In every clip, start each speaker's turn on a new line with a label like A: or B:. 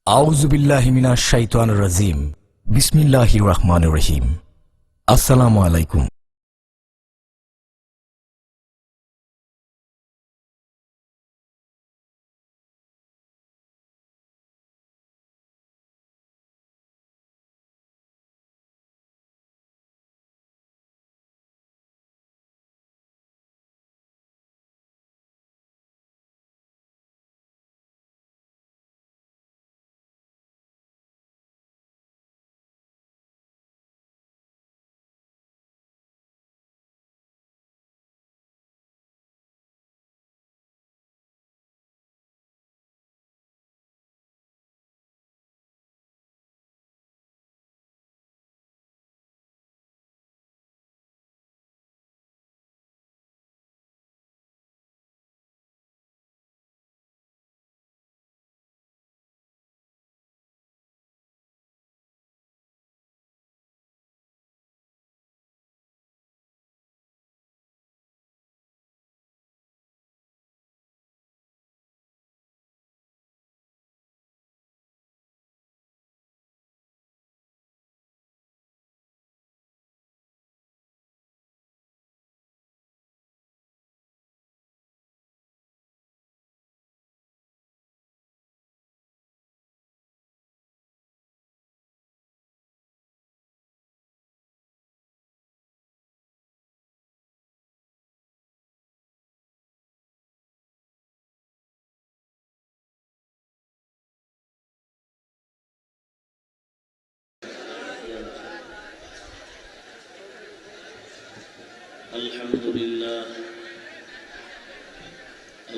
A: আউযু বিল্লাহি মিনাশ শাইতানির রাজিম। বিসমিল্লাহির রহমানির রহিম। আসসালামু আলাইকুম।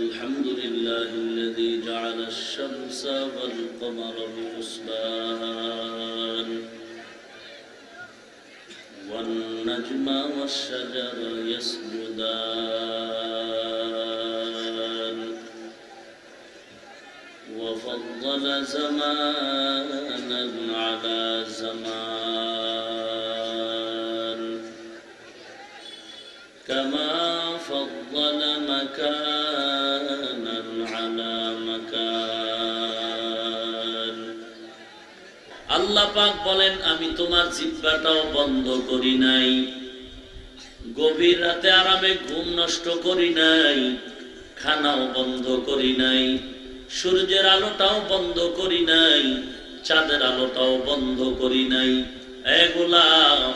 B: الحمد لله الذي جعل الشمس والقمر بحسبان والنجم والشجر يسجدان وفضل زمانا على زمان كما فضل مكانا على مكان আল্লাহ পাক বলেন আমি তোমার জিহ্বাটাও বন্ধ করি নাই, গভীর রাতে আরামে ঘুম নষ্ট করি নাই, খানাও বন্ধ করি নাই, সূর্যের আলোটাও বন্ধ করি নাই, চাঁদের আলোটাও বন্ধ করি নাই। এ গোলাম,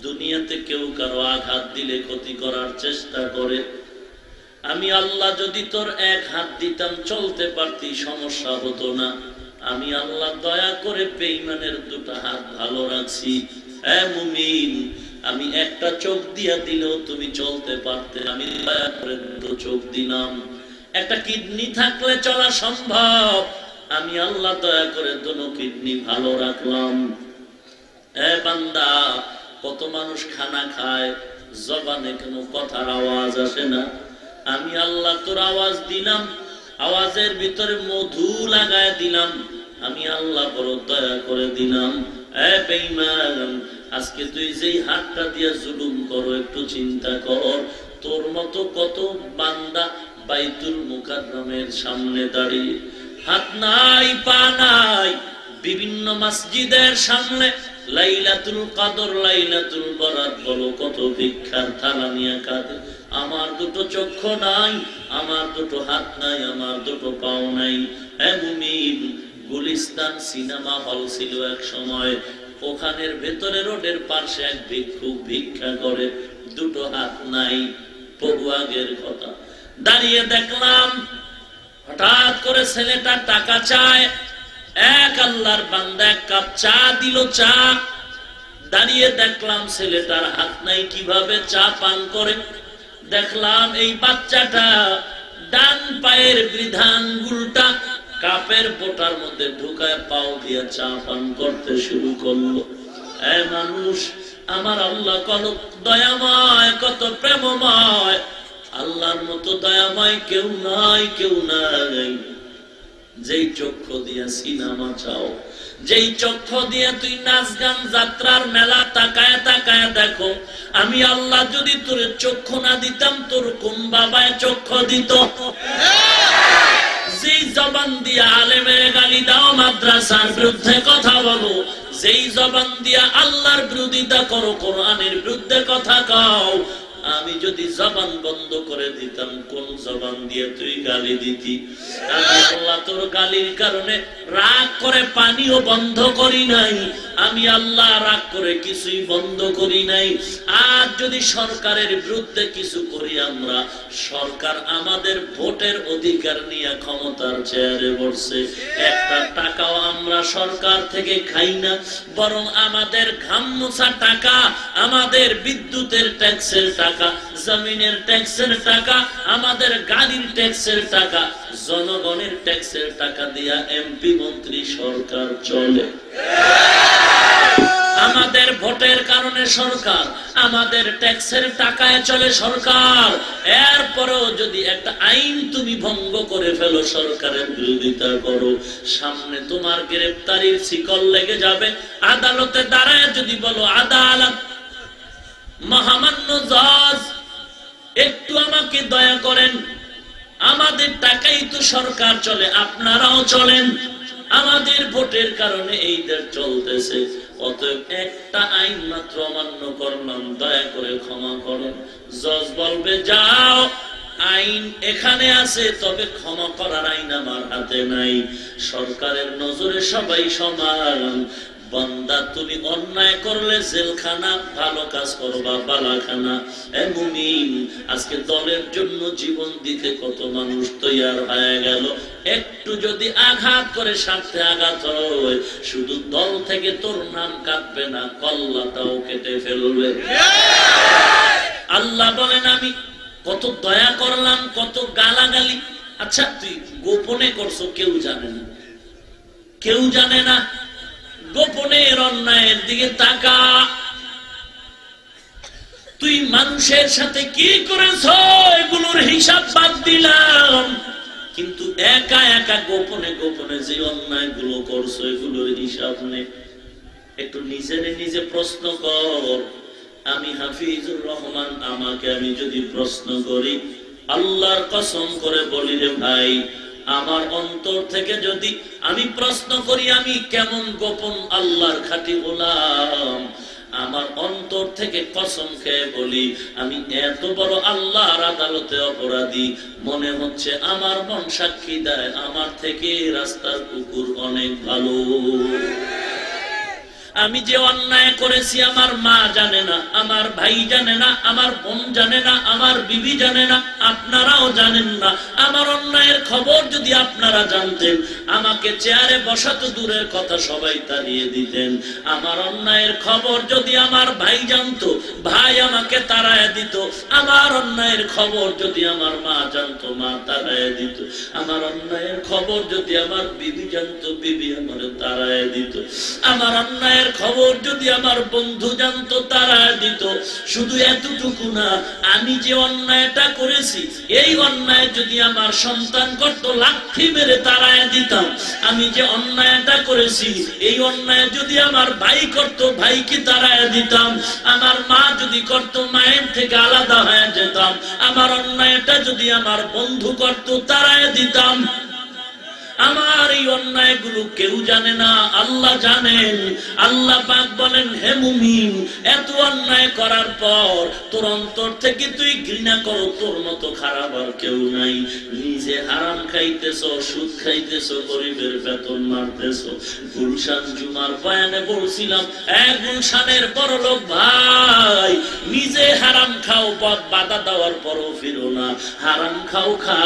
B: দুনিয়াতে কেউ কারো আঘাত দিলে ক্ষতি করার চেষ্টা করে, আমি আল্লাহ যদি তোর এক হাত দিতাম চলতে পারতি, সমস্যা হতো না। আমি আল্লাহ দয়া করে বেঈমানের দুটো হাত ভালো রাখছি। এ মুমিন, আমি একটা চোখ দিয়া দিলেও তুমি চলতে পারতে, আমি দয়া করে দুটো চোখ দিলাম। একটা কিডনি থাকলে চলা সম্ভব, আমি আল্লাহ দয়া করে দুটো কিডনি ভালো রাখলাম। এ বান্দা, কত মানুষ খানা খায়, জবানে কোনো কথার আওয়াজ আসে না, আমি আল্লাহ তোর আওয়াজ দিলাম, আওয়াজের ভিতরে মধু লাগায় দিলাম, আমি আল্লাহ বড় দয়া করে দিলাম। এ বেঈমান, আজকে তুই যেই হাতটা দিয়ে জুলুম করো, একটু চিন্তা কর, তোর মতো কত বান্দা বাইতুল মুকাররমের সামনে দাঁড়িয়ে হাত নাই পা নাই, বিভিন্ন মসজিদের সামনে লাইলাতুল কদর, লাইলাতুল বরাত বলো, কত ভিক্ষার থালা নিয়ে কাঁদে, আমার দুটো চক্ষু নাই, আমার দুটো হাত নাই, আমার দুটো পাও নাই। হে মুমিন, গুলিস্তান সিনেমা হল ছিল এক সময়, ওখানের ভেতরে রোডের পাশে এক ভিক্ষুক ভিক্ষা করে, দুটো হাত নাই, বহু আগের কথা। দাঁড়িয়ে দেখলাম হঠাৎ করে ছেলেটা টাকা চায়, এক আল্লাহর বান্দা এক কাপ চা দিল, চা। দাঁড়িয়ে দেখলাম ছেলেটার হাত নাই, কিভাবে চা পান করে। দেখলাম এই বাচ্চাটা ডান পায়ের বৃদ্ধাঙ্গুলটা কাপের বোটার মধ্যে ঢুকায় পাও দিয়ে চা পান করতে শুরু করলো। এ মানুষ, আমার আল্লাহ কত দয়াময়, কত প্রেমময়, আল্লাহর মতো দয়াময় কেউ নাই, কেউ নাই। যেই চক্ষু দিয়া সিনেমা চাও, যেই চক্ষু দিয়া তুই নাচ গান যাত্রার মেলা তাকায় তাকায় দেখো, আমি আল্লাহ যদি তোর চক্ষু না দিতাম, তোর কোন বাবায় চক্ষু দিত? যেই জবান দিয়ে আলেমের গালি দাও, মাদ্রাসার বিরুদ্ধে কথা বলো, যেই জবান দিয়ে আল্লাহর বিরোধিতা করো, কোরআনের বিরুদ্ধে কথা কও, আমি যদি জবান বন্ধ করে দিতাম, কোন জবান দিয়ে তুই গালি দিতি? আমি আল্লাহ তোর গালির কারণে রাগ করে পানিও বন্ধ করি নাই, আমি আল্লাহ রাগ করে কিছুই বন্ধ করি নাই। আর যদি সরকারের বিরুদ্ধে কিছু করি আমরা, সরকার আমাদের ভোটের অধিকার নিয়ে ক্ষমতার চেয়ারে বসছে, একটা টাকাও আমরা সরকার থেকে খাই না, বরং আমাদের ঘাম মোছা টাকা, আমাদের বিদ্যুতের ট্যাক্সের টাকা, জমিনের ট্যাক্সের টাকা, আমাদের গাড়ির ট্যাক্সের টাকা, জনগণের ট্যাক্সের টাকা দিয়া এমপি মন্ত্রী সরকার চলে। আমাদের ভোটের কারণে সরকার, আমাদের ট্যাক্সের টাকায় চলে সরকার। এরপরেও যদি একটা আইন তুমি ভঙ্গ করে ফেলো, সরকারের বিরোধিতা করো, সামনে তোমার গ্রেফতারির শিকল লেগে যাবে। আদালতে দাঁড়ায় যদি বলো, আদালত, মহামান্য জজ, একটু আমাকে দয়া করেন, আমাদের টাকাই তো সরকার চলে, আপনারাও চলেন, আমাদের ভোটের কারণে এই দেশ চলতেছে, অতএব একটা আইন মাত্র অমান্য করলাম, দয়া করে ক্ষমা করেন। জজ বলবে, যাও, আইন এখানে আছে, তবে ক্ষমা করার আইন আমার হাতে নাই। সরকারের নজরে সবাই সমান। বান্দা, তুমি অন্যায় করলে জেলখানা, ভালো কাজ করবা বালাখানা। এ মুমিন, আজকে দলের জন্য জীবন দিতে কত মানুষ তৈয়ার হয়ে গেল, একটু যদি আঘাত করে স্বার্থে আঘাত হয়, শুধু দল থেকে তোর নাম কাটবে না, কল্লাটাও কেটে ফেলবে। আল্লাহ বলেন, আমি কত দয়া করলাম, কত গালাগালি। আচ্ছা, তুই গোপনে করছো, কেউ জানে না, কেউ জানে না। গোপনের অন্যায়ের দিকে তাকা। তুই মানুষের সাথে কি করেছ এগুলোর হিসাব বাদ দিলাম, কিন্তু একা একা গোপনে গোপনে যে অন্যায় গুলো করছো এগুলোর হিসাব নেই। একটু নিজের নিজে প্রশ্ন কর। আমি হাফিজুর রহমান, আমাকে আমি যদি প্রশ্ন করি, আল্লাহর কসম করে বলি রে ভাই, আমার অন্তর থেকে যদি আমি প্রশ্ন করি, আমি কেমন গোপন আল্লাহর খাঁটি গোলাম, আমার অন্তর থেকে কসম খেয়ে বলি, আমি এত বড় আল্লাহর আদালতে অপরাধী, মনে হচ্ছে আমার মন সাক্ষী দেয় আমার থেকে রাস্তার কুকুর অনেক ভালো। আমি যে অন্যায় করেছি আমার মা জানে না, আমার ভাই জানে না, আমার বোন জানে না, আমার বিবি জানে না, আপনারাও জানেন না। আমার অন্যায়ের খবর যদি আপনারা জানতেন, আমাকে চেয়ারে বসাতো দূরের কথা, সবাই তাড়িয়ে দিতেন। আমার অন্যায়ের খবর যদি আমার ভাই জানতো, ভাই আমাকে তাড়ায় দিত। আমার অন্যায়ের খবর যদি আমার মা জানতো, মা তাড়ায় দিত। আমার অন্যায়ের খবর যদি আমার বিবি জানতো, বিবি আমার তাড়ায় দিত। আমার অন্যায়ের খবর যদি আমার বন্ধু জানতো, তাড়ায় দিত। শুধু এতটুকু না, আমি যে অন্যায়টা করেছি, এই অন্যায় যদি আমার সন্তান করত, লাঠি মেরে তাড়ায় দিতাম। আমি যে অন্যায়টা করেছি, এই অন্যায় যদি আমার ভাই করত, ভাইকে তাড়ায় দিতাম। আমার মা যদি করত, মায়ের থেকে আলাদা হয়ে যেতাম। আমার অন্যায়টা যদি আমার বন্ধু করত, তাড়ায় দিতাম। আমার এই অন্যায়গুলো কেউ জানে না, আল্লাহ জানেন। আল্লাহ পাক বলেন, হে মুমিন, এত অন্যায় করার পর তোর অন্তর থেকে তুই ঘৃণা করো, তোর মতো খারাপ আর কেউ নাই। নিজে হারাম খাইতেছো, সুদ খাইতেছো, গরিবের বেতন মারতেছো। গুলশান জুমার বয়ানে বলছিলাম, এক গুলশানের বড় লোক ভাই, নিজে হারাম খাও, পথ বাধা দেওয়ার পরও ফিরো না। হারাম খাও, খা,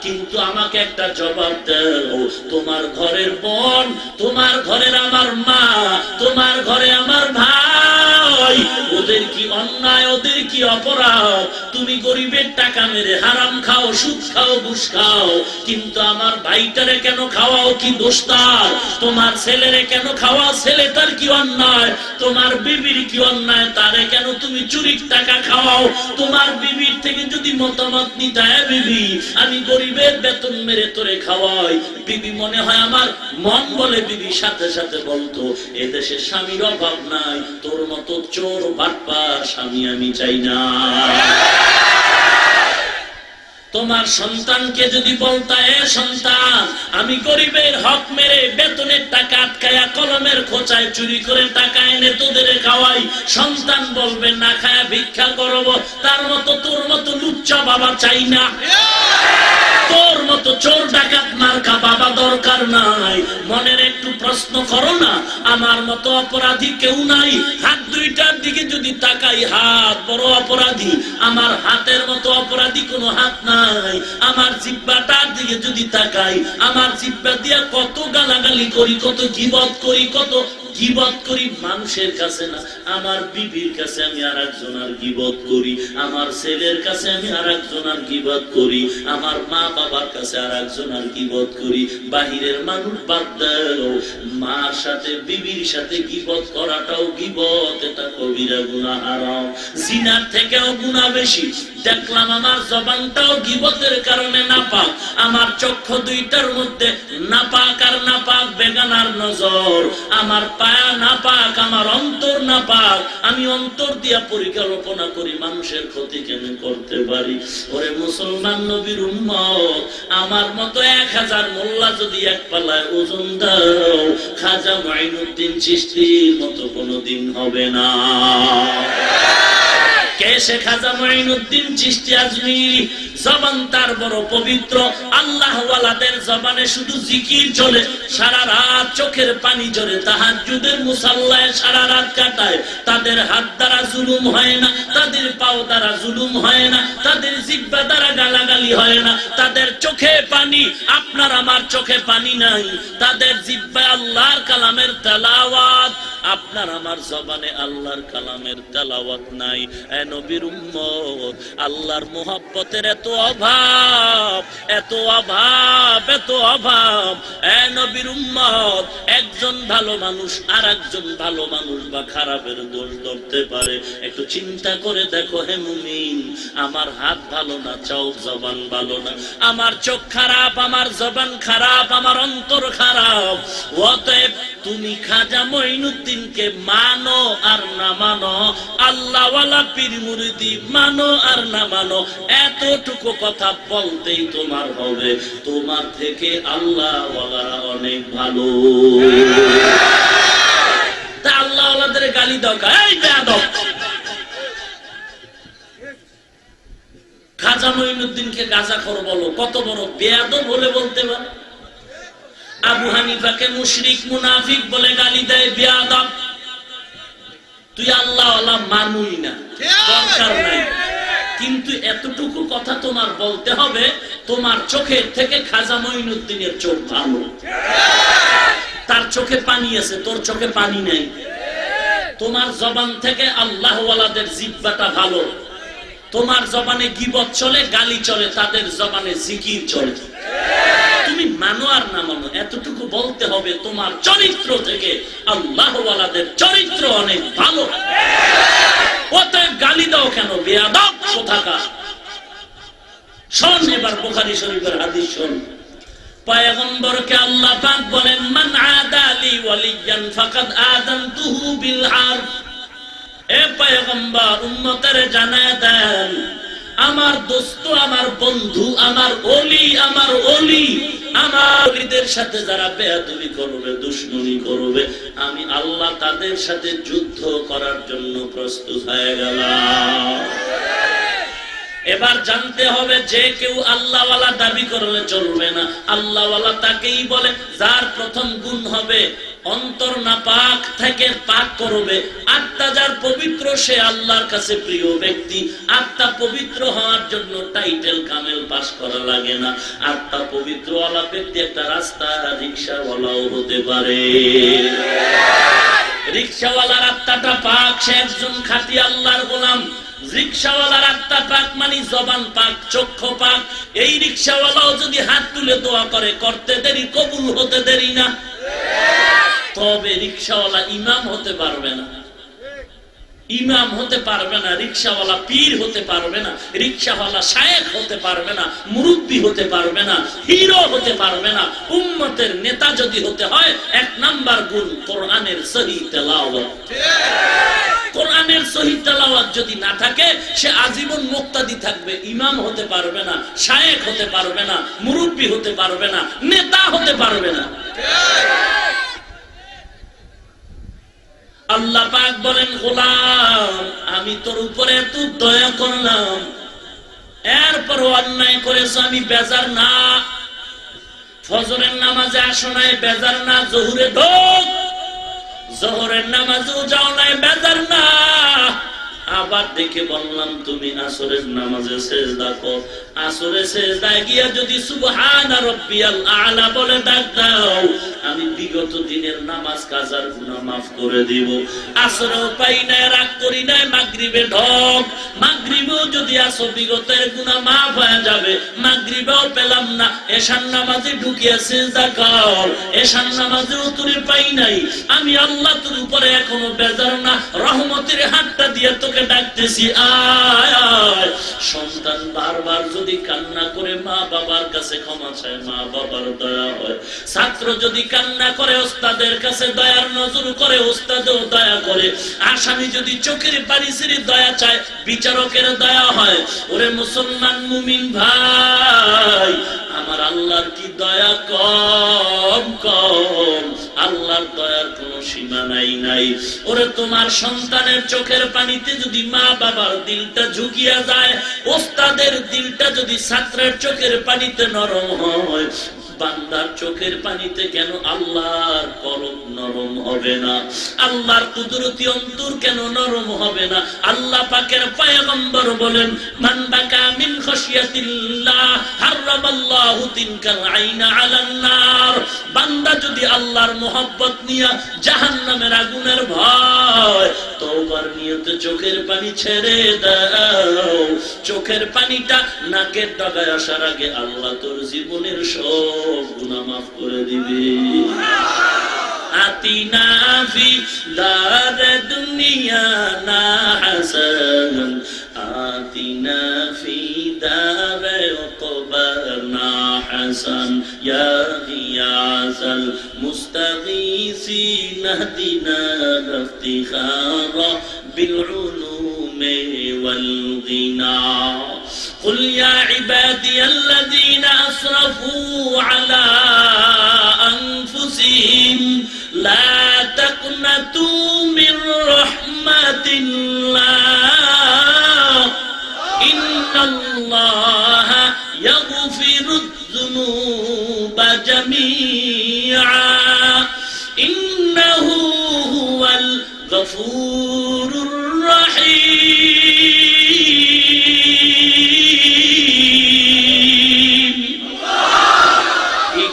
B: কিন্তু আমাকে একটা জবাব দাও, তোমার ঘরের বোন, তোমার ঘরের আমার মা, তোমার ঘরে আমার ভাই, ওদের কি অন্যায়, ওদের কি অপরাধ? তুমি গরিবের টাকা মেরে হারাম খাও, সুদ খাও, ঘুষ খাও, কিন্তু আমার ভাইটারে কেন খাওয়াও? কি দোষ তার? তোমার ছেলেরে কেন খাওয়া? ছেলেটার কি অন্যায়? তোমার বিবির কি অন্যায়? তারে কেন তুমি চুরির টাকা খাওয়াও? তোমার বিবির থেকে যদি মতামত নিতে, বিবি, আমি গরিবের বেতন মেরে তোরে খাওয়াই, বিবি মনে হয় আমার মন বলে বিবি সাথে সাথে বলতো, এদেশে স্বামীর অভাব নাই, তোর মতো চোর,
C: 4 বাটপার স্বামী আমি চাই না।
B: তোমার সন্তানকে যদি বলতা, এ সন্তান, আমি গরিবের হক মেরে বেতনের টাকা আটকায়া কলমের খোঁচায় চুরি করে টাকা এনে তোদের খাওয়াই, সন্তান বলবে না খায়া ভিক্ষা করব। তার মতো তোর মতো লুচ্চা বাবা চাই না, তোর মতো চোর ডাকাত মার্কা বাবা দরকার নাই। মনের একটু প্রশ্ন করো না, আমার মতো অপরাধী কেউ নাই। হাত দুইটার দিকে যদি তাকাই, হাত বড় অপরাধী, আমার হাতের মতো অপরাধী কোনো হাত নাই। আমার জিহ্বাটার দিকে যদি তাকাই, আমার জিহ্বা দিয়া কত গালাগালি করি, কত গীবত করি, কত গীবত করি মানুষের কাছে না, আমার বিবির কাছে আমি আর একজনের গীবত করি, আমার ছেলের কাছে আমি আর একজনের গীবত করি, আমার মা বাবার কাছে আর একজনের গীবত করি। বাহিরের মানুষ বাদ দাও, মার সাথে বিবির সাথে গীবত করাটাও গীবত, এটা কবিরা গুনাহ, হারাম। জিনার থেকেও গুনাহ বেশি। দেখলাম আমার জবানটাও গীবতের কারণে নাপাক, আমার চক্ষু দুইটার মধ্যে নাপাক আর নাপাক বেগানার নজর, আমার পায়া নাপাক, আমার অন্তর নাপাক। আমি অন্তর দিয়া পরিকল্পনা করি মানুষের ক্ষতি কেন করতে পারি। ওরে মুসলমান নবীর উম্মত, আমার মতো 1000 মোল্লা যদি এক পাল্লায় ওজন দাও, খাজা মাইনুদ্দিন চিশতির মতো কোনোদিন হবে না। কে সে খাজা মাইনুদ্দিন চিশতি আজমিরি? জবান তার বড় পবিত্র, আল্লাহ ওয়ালাদের জবানে শুধু জিকির চলে, সারা রাত চোখের পানি ঝরে তাহাজ্জুদের মুসাল্লায় সারা রাত কাটায়। তাদের হাত দ্বারা জুলুম হয় না, তাদের পাও দ্বারা জুলুম হয় না, তাদের জিহ্বা দ্বারা গালাগালি হয় না, তাদের চোখে পানি, আপনার আমার চোখে পানি নাই। তাদের জিহ্বায় আল্লাহর কালামের তেলাওয়াত, আপনার আমার জবানে আল্লাহর কালামের তেলাওয়াত নাই। এ নবীর উম্মত, আল্লাহর মুহাব্বতের এত অভাব, এত অভাব, এত অভাব। এ নবীর উম্মত, একজন ভালো মানুষ আর একজন ভালো মানুষ বা খারাপের দোষ ধরতে পারে। একটু চিন্তা করে দেখো হে মুমিন, আমার হাত ভালো না, চোখ জবান ভালো না, আমার চোখ খারাপ, আমার জবান খারাপ, আমার অন্তর খারাপ। অতএব তুমি খাজা মঈনুদ্দিনকে মানো আর না মানো, আল্লাহওয়ালা পীর মুরিদি মানো আর না মানো, এতটুকু কথা বলতেই তোমার হবে, তোমার থেকে আল্লাহওয়ালারা অনেক ভালো। তা আল্লাহওয়ালাদের গালি দাও, এই বেয়াদব। খাজা মঈনুদ্দিনকে গাঁজাখোর বলো, কত বড় বেয়াদব হলে বলতে পারে। আবু হানিফাকে মুশরিক মুনাফিক বলে গালি দেয়, বেয়াদব। তুই আল্লাহওয়ালা মানুই না, দরকার নাই, কিন্তু এতটুকু কথা তোমার বলতে হবে, তোমার চোখের থেকে খাজা মঈনুদ্দিনের চোখ ভালো। তার চোখে পানি আছে, তোর চোখে পানি নেই। তোমার জবান থেকে আল্লাহওয়ালাদের জিহ্বাটা ভালো। তোমার জবানে গীবত চলে, গালি চলে, তাদের জবানে জিকির চলে। তুমি মানো আর না মানো, এতটুকু বলতে হবে, তোমার চরিত্র থেকে আল্লাহওয়ালাদের চরিত্র অনেক ভালো। অতএব গালি দাও কেন, বেয়াদব কোথাকার। শোন এবার বুখারী শরীফের হাদিস শোন। পয়গম্বরকে আল্লাহ পাক বলেন, মান আদালি ওয়ালিয়ান ফাকাদ আযানতুহু বিল হারব। এ পয়গম্বর, উম্মতের জানায় দেন, আমার দোস্ত, আমার বন্ধু, আমার ওলি, আমার ওলি, আমার ওলিদের সাথে যারা বেয়াদবি করবে, দুশমনি করবে, আমি আল্লাহ তাদের সাথে যুদ্ধ করার জন্য প্রস্তুত হয়ে গেলাম। এবার জানতে হবে, যে কেউ আল্লাহওয়ালা দাবি করলে চলবে না। আল্লাহওয়ালা তাকেই বলে যার প্রথম গুণ হবে অন্তর নাপাক থেকে পাক করবে। আত্মা যার পবিত্র, সে আল্লাহর কাছে প্রিয় ব্যক্তি। আত্মা পবিত্র হওয়ার জন্য টাইটেল কামেল পাস করা লাগে না। আত্মা পবিত্রওয়ালা ব্যক্তি একটা রাস্তা রিক্সাওয়ালাও হতে পারে। রিক্সাওয়ালার আত্মাটা পাক, সে একজন খাঁটি আল্লাহর গোলাম। রিক্সাওয়ালার আত্মা পাক মানে জবান পাক, চক্ষু পাক। এই রিক্সাওয়ালাও যদি হাত তুলে দোয়া করে, করতে দেরি, কবুল হতে দেরি না। তবে রিক্সাওয়ালা ইমাম হতে পারবে না, ইমাম হতে পারবে না, রিক্সাওয়ালা পীর হতে পারবে না, রিক্সাওয়ালা শায়েখ হতে পারবে না, মুরব্বি হতে পারবে না, হিরো হতে পারবে না। উম্মতের নেতা যদি হতে হয়, 1 নাম্বার গুণ কোরআনের সহি তেলাওয়াত। কোরআনের সহিহ তেলাওয়াত যদি না থাকে সে আজীবন মুক্তাদি থাকবে, ইমাম হতে পারবে না, শায়েখ হতে পারবে না, মুরব্বি হতে পারবে না, নেতা হতে পারবে না। আল্লাহ পাক বলেন, গোলাম আমি তোর উপরে এত দয়া করলাম, এরপর অন্যায় করেছ, আমি বেজার না। ফজরের নামাজে আসো নাই, বেজার না। জোহরে ঢোক, জোহরের নামাজেও যাও নাই, বেজার না। আবার দেখে বললাম তুমি আসরের নামাজে সেজদা কর, আসরে সেজদায় গিয়া যদি সুবহান রাব্বিয়াল আ'লা বলে ডাক দাও, আমি বিগত দিনের নামাজ কাজার গুনাহ মাফ করে দিব। আসরেও পাই নাই, রাগ করি নাই, মাগরিবে ঢোক, মাগরিবেও যদি আসো বিগতের গুনাহ মাফ হয়ে যাবে, মাগরিবেও পেলাম না, এশার নামাজে ঢুকিয়া সেজদা কর, এশার নামাজেও তুই পাই নাই, আমি আল্লাহ তোর উপরে এখনো বেজার না, রহমতের হাতটা দিয়ে তোকে ডাকতেছি, আয় আয়। সন্তান বারবার যদি কান্না করে মা বাবার কাছে ক্ষমা চায়, মা বাবার দয়া হয়। ছাত্র যদি কান্না করে ওস্তাদের কাছে দয়ার নজর করে, ওস্তাদও দয়া করে। আসামি যদি চোখের পানি ছেড়ে দয়া চায়, বিচারকের দয়া হয়। ওরে মুসলমান মুমিন ভাই, আমার আল্লাহর কি দয়া কম কম, আল্লাহর দয়ার কোনো সীমা নাই। ওরে তোমার সন্তানের চোখের পানিতে যদি মা বাবার দিলটা ঝুঁকিয়া যায়, ওস্তাদের দিলটা যদি ছাত্রের চোখের পানিতে নরম হয়, বান্দার চোখের পানিতে কেন আল্লাহর কলব নরম হবে না? আল্লাহর কুদরতি অন্তর কেন নরম হবে না? আল্লাহ পাকের পয়গম্বর বলেন, মান বাকা মিন খাশিয়াতিল্লাহ হারামাল্লাহু তিনকাল আইনা আলান নার। বান্দা যদি আল্লাহর মোহাব্বত নিয়া জাহান্নামের আগুনের ভয় তওবার নিয়তে চোখের পানি ছেড়ে দাও, চোখের পানিটা নাকের ডগায় আসার আগে আল্লাহ তোর জীবনের সব গুনাহ মাফ করে দিবে। আতিনা ফি দার দুনিয়া না হাসান, আতিনা ফি দার উকবানা হাসান, ইয়া গিয়াসাল মুস্তাগীসিন ইহদিনা ইফতিখারা বিল উলুমি ওয়াল গিনা। قل يا عبادي الذين أسرفوا على أنفسهم لا تقنطوا من رحمة الله إن الله يغفر الذنوب جميعا إنه هو الغفور الرحيم।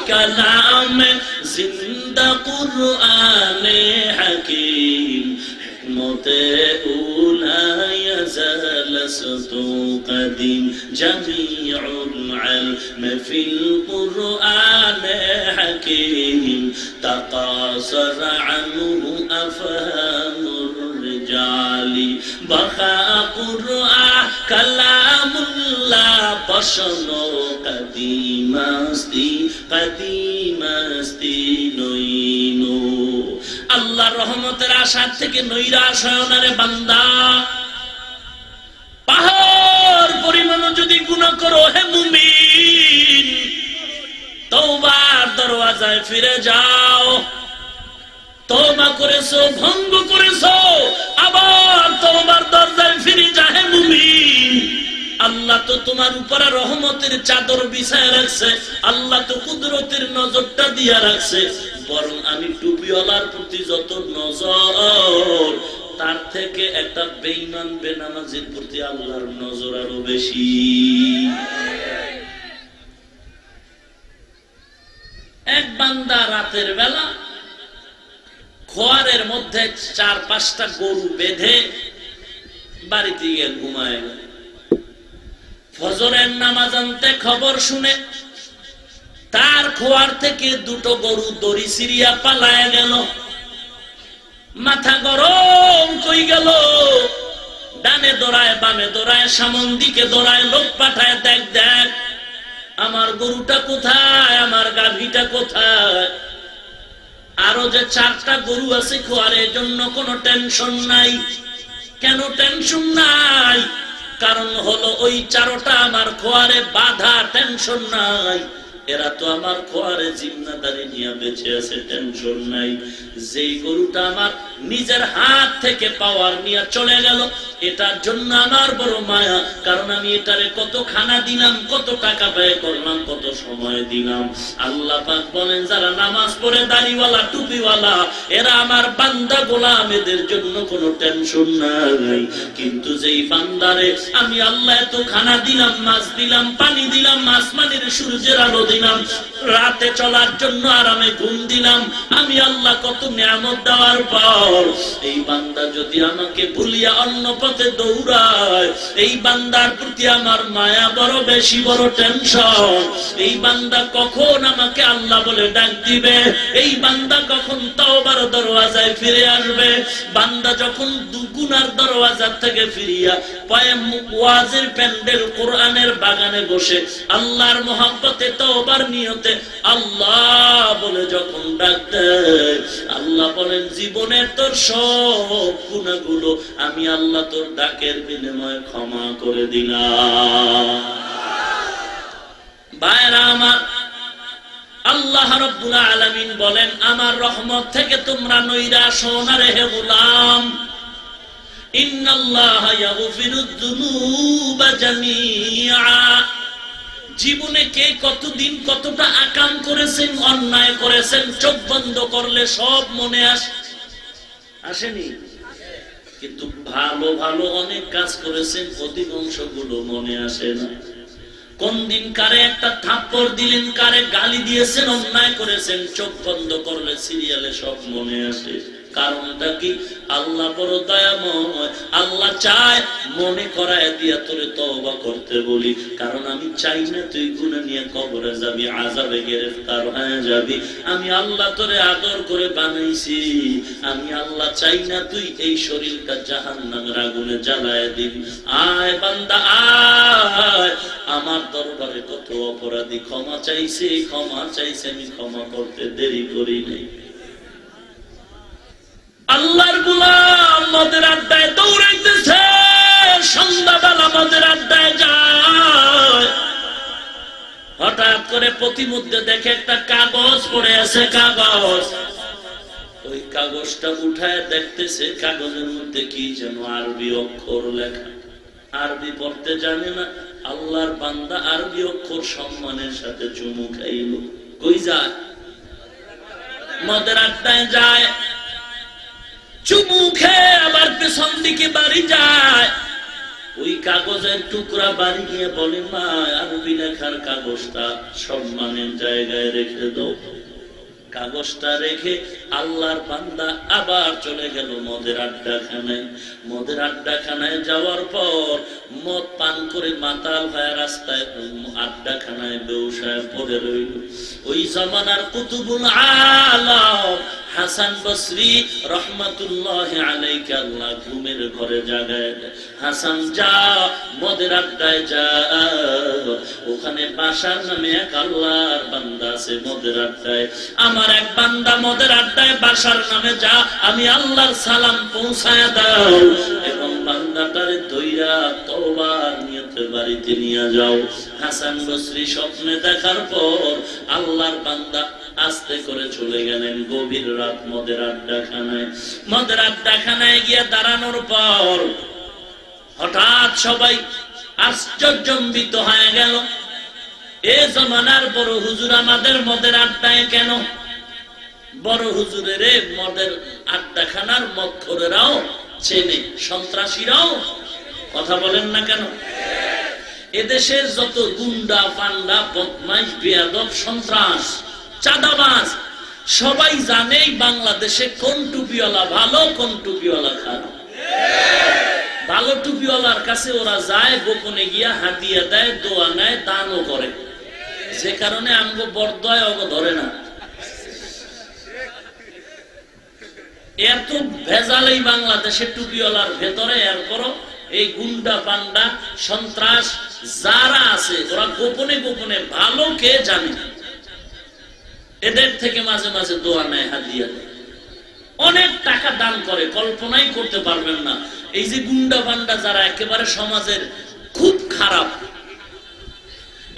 B: कलाम जिंदा कुरान हकीम, हिकमते उला यज़लस्तु कदीम, जमीउल इल्म फिल कुरान हकीम, तकासर अन्हु अफहामुर रिजाली, बका कुरान कलामुल्लाह बशनो कदीमस्ती কদিমস্তি নইনো। আল্লাহর রহমতের আশার থেকে নৈরাশ হয় না রে বান্দা। পাহাড় পরিমাণ যদি গুনাহ করো হে মুমিন, তওবার দরওয়াজায় ফিরে যাও। তওবা করেছো, ভঙ্গ করেছো, আবার তওবার দরজায় ফিরে যা হে মুমিন। আল্লাহ তো তোমার উপরে রহমতের চাদর বিছায় রাখছে, আল্লাহ তো কুদরতের নজরটা দিয়া রাখছে। বরং আমি টুপিওয়ালার প্রতি যত নজর, তার থেকে একটা বেঈমান বেনামাজির প্রতি আল্লাহর নজর আরো বেশি। এক বান্দা রাতের বেলা খোয়ারের মধ্যে 4-5টা গরু বেঁধে বাড়িতে গিয়ে ঘুমায়। ফজরের নামাজ আনতে খবর শুনে তার খোয়ার থেকে 2টো গরু দড়ি সিরিয়া পালায় গেল। মাথা গরম কই গেল, ডানে দৌড়ায়, বামে দৌড়ায়, সামন দিকে দৌড়ায়, লোক পাঠায়, দেখ দেখ আমার গরুটা কোথায়, আমার গাভীটা কোথায়। আরো যে 4টা গরু আছে খোয়ারের জন্য কোনো টেনশন নাই। কেন টেনশন নাই? কারণ হলো ওই চারটা আমার খোয়ারে বাধা, টেনশন নাই। এরা তো আমার খোয়ারে জিম্মাদারি নিয়ে বেঁচে আছে, টেনশন নাই। যেই গরুটা আমার নিজের হাত থেকে পাওয়ার নিয়ে চলে গেল, এটার জন্য আমার বড় মায়া। কারণ আমি এটারে কত খানা দিলাম, কত টাকা ব্যয় করলাম, কত সময় দিলাম। আল্লাহ পাক বলেন, যারা নামাজ পড়ে দাড়িওয়ালা টুপিওয়ালা এরা আমার বান্দা গোলাম, এদের জন্য কোনো টেনশন নাই। কিন্তু যেই বান্দারে আমি আল্লাহ এত খানা দিলাম, মাছ দিলাম, পানি দিলাম, আসমানের সূর্যের আলো দিলাম, রাতে চলার জন্য আরামে ঘুম দিলাম, আমি আল্লাহ কত নিয়ামত দেওয়ার পর এই বান্দা যদি আমাকে ভুলিয়া অন্য পথে দৌড়ায়, এই বান্দার প্রতি আমার মায়া বড় বেশি, বড় টেনশন। এই বান্দা কখন আমাকে আল্লাহ বলে ডাক দিবে, এই বান্দা কখন তওবার দরওয়াজায় ফিরে আসবে। বান্দা যখন গুনার দরওয়াজা থেকে ফিরিয়া পায়ে ওয়াজের প্যান্ডেল কোরআনের বাগানে বসে আল্লাহর মহব্বতে তওবার নিয়তে আল্লাহ বলে যখন ডাক দেয়, আল্লাহ বলেন, জীবনের তোর সব গুনাহগুলো আমি আল্লাহ তোর ডাকের বিনিময়ে ক্ষমা করে দিলাম। ভাইরা আমার, আল্লাহ রাব্বুল আলামিন বলেন, আমার রহমত থেকে তোমরা নৈরাশ হও না রে হে গোলাম। ইন্নাল্লাহা ইয়াগফিরুদ যুনুবা জামিআ। জীবনে কে কতদিন কতটা আকাম করেছেন, অন্যায় করেছেন, চোখ বন্ধ করলে সব মনে আসেনি? কিন্তু ভালো ভালো অনেক কাজ করেছেন, অধিকাংশ গুলো মনে আসে না। কোন দিন কারে একটা থাপ্পড় দিলেন, কারে গালি দিয়েছেন, অন্যায় করেছেন, চোখ বন্ধ করলে সিরিয়ালে সব মনে আসে। কারণটা কি? আল্লাহ বড় দয়াময়, আল্লাহ চায় মনে করায় দিয়া তোরে তওবা করতে বলি। কারণ আমি চাই না তুই গুনাহ নিয়ে কবরে যাবি, আযাবে গ্রেফতার হয়ে যাবি। আমি আল্লাহ তোরে আদর করে বানাইছি, আমি আল্লাহ চাই না তুই এই শরীরটা জাহান্নামের আগুনে জ্বালায় দিবি। আয় বান্দা আয়, আমার দরবারে কত অপরাধী ক্ষমা চাইছে, আমি ক্ষমা করতে দেরি করি নাই। আল্লাহর গোলাম মদের আড্ডায় দৌড়াইতেছে, সন্ধ্যাবেলা মদের আড্ডায় যায়, হঠাৎ করে প্রতিমধ্যে দেখে একটা কাগজ পড়ে আছে। কাগজ, ওই কাগজটা উঠায় দেখতেছে, কাগজের মধ্যে কি যেন আরবি অক্ষর লেখা। আরবি পড়তে জানে না আল্লাহর বান্দা, আরবি অক্ষর সম্মানের সাথে চুমু খাইল। কই যায়? মদের আড্ডায় যায়, চুমু খেয়ে আবার পেছন দিকে বাড়ি যায়। ওই কাগজের টুকরা বাড়ি গিয়ে বলে, মা আরবি লেখার কাগজটা সম্মানের জায়গায় রেখে দাও। কাগজটা রেখে আল্লাহর বান্দা আবার চলে গেল মদের আড্ডাখানায়। মদের আড্ডাখানায় যাওয়ার পর মদ পান করে মাতাল হয়ে রাস্তায় আড্ডাখানায় বেউসায় পড়ে রইল। ওই জামানার কুতুবুল আলম হাসান বসরি রহমাতুল্লাহি আলাইহি আল্লাহ ঘুমের ঘরে জাগায় দেয়, হাসান যা মদের আড্ডায় যা, ওখানে বাশার নামে এক আল্লাহর বান্দা আছে মদের আড্ডায়। আমার এক বান্দা মদের আড্ডায়, বাশার নামে যা, আমি আল্লাহর সালাম পৌঁছায় দাও এবং বান্দাটারে দইরা তওবার নিয়তে বাড়িতে নিয়ে যাও। হাসান বসরি স্বপ্নে দেখার পর আল্লাহর বান্দা আস্তে করে চলে গেলেন গভীর রাত মদের আড্ডাখানায়। মদের আড্ডাখানায় গিয়ে দাঁড়ানোর পর হঠাৎ সবাই আশ্চর্যজম্বিত হয়ে গেল, এ জমানার বড় হুজুর আমাদের মদের আড্ডায় কেন? বড় হুজুরের মদের আড্ডাখানার মদখোরেরাও চেনে, সন্ত্রাসীরাও। কথা বলেন না কেন? এদেশের যত গুন্ডা পান্ডা বদমাইশ বেয়াদব সন্ত্রাস চাঁদাবাজ সবাই জানে বাংলাদেশে কোন টুপিওয়ালা ভালো, কোন টুপিওয়ালা খারাপ। ভালো টুপিওয়ালার কাছে ওরা যায়, গোপনে গিয়া হাতিয়া দেয়, দোয়া নেয়, দানও করে, যে কারণে আমগো বরদয় অগ ধরে না। এত ভেজাল এই বাংলাদেশে টুপিওয়ালার ভেতরে, এরপরও এই গুন্ডা পান্ডা সন্ত্রাস যারা আছে ওরা গোপনে গোপনে ভালো কে জানে, এদের থেকে মাঝে মাঝে দোয়া নেয়, হাদিয়া দেয়। অনেক টাকা দান করে, কল্পনাই করতে পারবেন না। এই যে গুন্ডা বান্ডা যারা একেবারে সমাজের খুব খারাপ,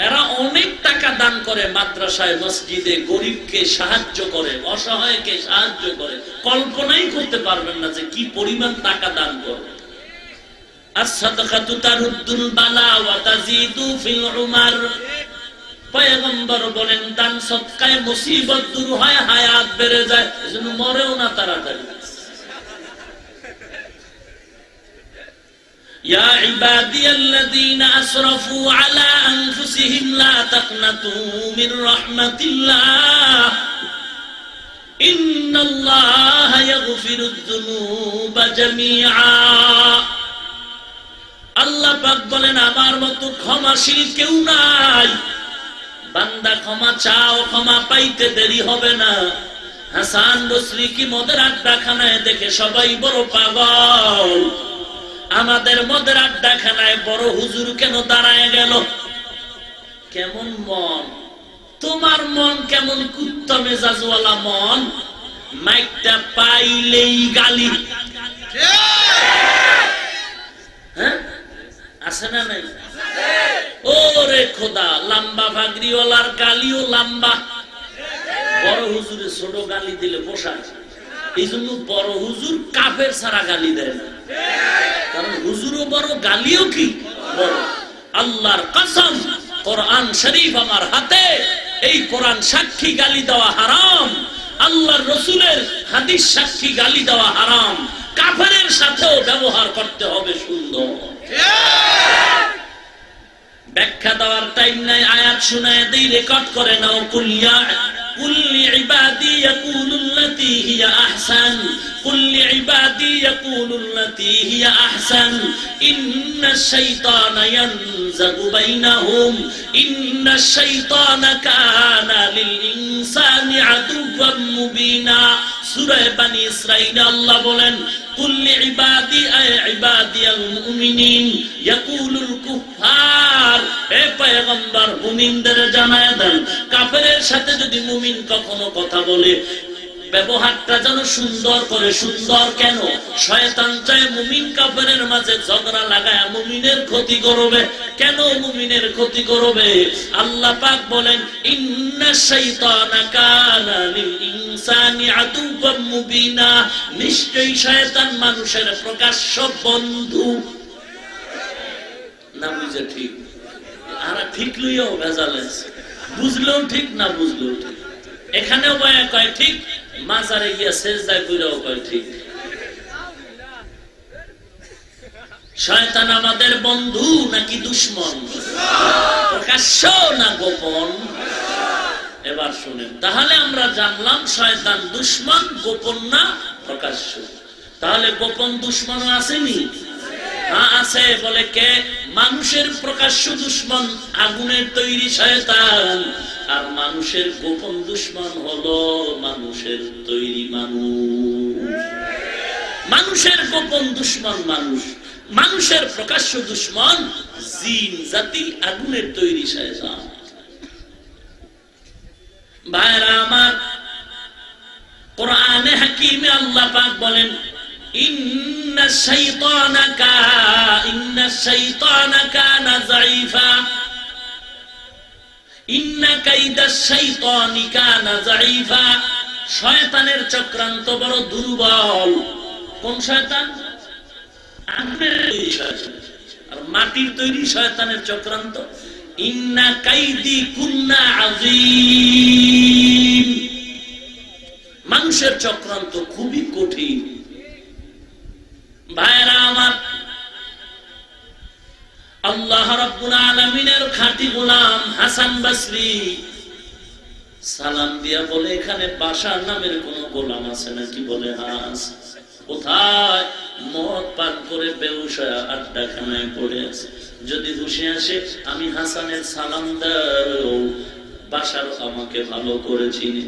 B: এরা অনেক টাকা দান করে, মাদ্রাসায় মসজিদে গরিবকে সাহায্য করে, অসহায়কে সাহায্য করে, কল্পনাই করতে পারবেন না যে কি পরিমাণ টাকা দান করে। as-sadaqatu taruddul bala wa tazidu fil umar, পয়গম্বর বলেন দান সদকায় মুসিবত দূর হয়, হায়াত বেড়ে যায়, এজন্য মরেও না তাড়াতাড়ি। ইয়া ইবাদিয়াল্লাযীনা আসরাফু আলা আনফুসিহিম লা তাকনাতু মির রাহমাতিল্লাহ ইন্নাল্লাহা ইয়াগফিরুয যুনুবা জামিআ। আল্লাহ পাক বলেন আমার মতো ক্ষমাশীল কেউ নাই। বান্দা ক্ষমা চাও, ক্ষমা পাইতে দেরি হবে না। হাসান বসরি কি মদের আড্ডাখানায় দেখে সবাই বড় পাগল, আমাদের মদের আড্ডাখানায় বড় হুজুর কেন দাঁড়ায় গেল? কেমন মন তোমার, মন কেমন কুত্তা মেজাজওয়ালা মন, মাইকটা পাইলেই গালি। হ্যাঁ আছে না নাই? ওরে খোদা, লম্বা ভাগরিওয়ালার গালিও লম্বা, বড় হুজুরে ছোট গালি দিলে পোষায়। এই জন্য বড় হুজুর কাফের ছাড়া গালি দেয় না, কারণ হুজুরও বড়, গালিও কি বড়। আল্লাহর কসম, কোরআন শরীফ আমার হাতে, এই কোরআন সাক্ষী গালি দেওয়া হারাম, আল্লাহর রসুলের হাদিস সাক্ষী গালি দেওয়া হারাম। কাফেরের সাথেও ব্যবহার করতে হবে সুন্দর। ব্যাখ্যা দেওয়ার টাইম নাই, আয়াত শুনায় দেই, রেকর্ড করে নাও। কুল লিইবাদি ইয়াকুলুল্লাতী হিয়া আহসান, কুল লিইবাদি ইয়াকুলুল্লাতী হিয়া আহসান, ইন্নাশ শাইতানা ইয়ানজাগু বাইনাহুম, ইন্নাশ শাইতানা কানা লিল ইনসানি আদুওয়াম মুবিনা। সূরা বনী ইসরাঈল আল্লাহ বলেন কুল লিইবাদি আয় ইবাদিয়াল মুমিনিন ইয়াকুলুল কুফার, হে পয়গম্বর মুমিনদের জানায় দেন, কাফেরের সাথে যদি মুমিন কখনো কথা বলে ব্যবহারটা যেন সুন্দর করে। সুন্দর কেন? শয়তান চায় মুমিন কাফেরের মাঝে ঝগড়া লাগায় মুমিনের ক্ষতি করবে। কেন মুমিনের ক্ষতি করবে? আল্লাহ পাক বলেন ইন্নাশ শাইতানা কানা লিল ইনসানি আদুওয়াম মুবিনা, নিশ্চয়ই শয়তান মানুষের প্রকাশ্য বন্ধু। না বুঝে ঠিক, আর ঠিক লইও ভেজাল আছে, বুঝলেও ঠিক না বুঝলেও ঠিক। এখানেও বয়া কয় ঠিক, মাজারে গিয়া সেজদায় কইরাও কয় ঠিক। শয়তান আমাদের বন্ধু নাকি দুশমন? প্রকাশ্য না গোপন? এবার শুনেন, তাহলে আমরা জানলাম শয়তান দুশমন, গোপন না প্রকাশ্য। তাহলে গোপন দুশমন আসেনি? হ্যাঁ আছে। বলে কে? মানুষের প্রকাশ্য দুশমন আগুনের তৈরি শয়তান, আর মানুষের গোপন দুশমন হলো মানুষের তৈরি মানুষ। মানুষের গোপন দুশমন মানুষ, মানুষের প্রকাশ্য দুশমন জিন জাতি, আগুনের তৈরি শয়তান। ভাইরা আমার, কোরআনে হাকিমে আল্লাহ পাক বলেন ইন্নাশ শাইতানা কানা যায়ীফা, ইন্না কাইদাশ শাইতানি কানা যায়ীফা। শয়তানের চক্রান্ত বড় দুর্বল। কোন শয়তান? আগুনের তৈরি শয়তান। আর মাটির তৈরি শয়তানের চক্রান্ত ইন্না কাইদি কুন্না আযীম। মানুষের চক্রান্ত খুবই কঠিন। ভাইরা আমার, আল্লাহ রাব্বুল আলামিনের খাঁটি গোলাম হাসান বসরি সালাম দিয়া বলে, এখানে বাশার নামের কোন গোলাম আছে নাকি? বলে হ্যাঁ। কোথায়? মদ পান করে বেহুশ হয়ে আড্ডাখানায় পড়ে আছে। যদি হুঁশে আসে আমি হাসানের সালাম দাও, বাশার আমাকে ভালো করে চিনি।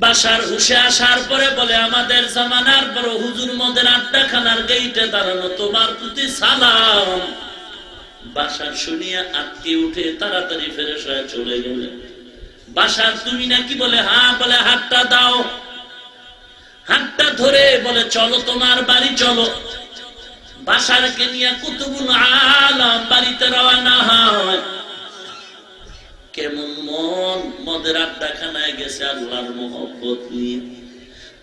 B: বাশার হুঁশে আসার পরে বলে, আমাদের জামানার বড় হুজুর মদের আড্ডাখানার গেইটে দাঁড়ানো, তোমার প্রতি সালাম। বাশার শুনিয়া আটকে উঠে তাড়াতাড়ি ফেরেশ হয়ে চলে গেলে। বাশার তুমি নাকি? বলে হ্যাঁ। বলে হাতটা দাও। হাতটা ধরে বলে চলো তোমার বাড়ি চলো। বাশারকে নিয়ে কুতুবুল আলাম বাড়িতে রওনা হয়। কেমন মন মদের আড্ডাখানায় গেছে আল্লাহর মহব্বত নিয়ে।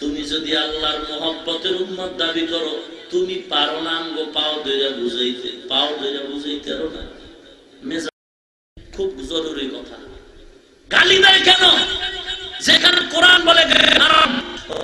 B: তুমি যদি আল্লাহর মহব্বতের উম্মত দাবি করো, তুমি পারো না আঙ্গ পাও ধরে বুঝাইতে পারো না। খুব জরুরি কথা। গালি দেয় কেন? যেখানে কোরআন বলে হারাম,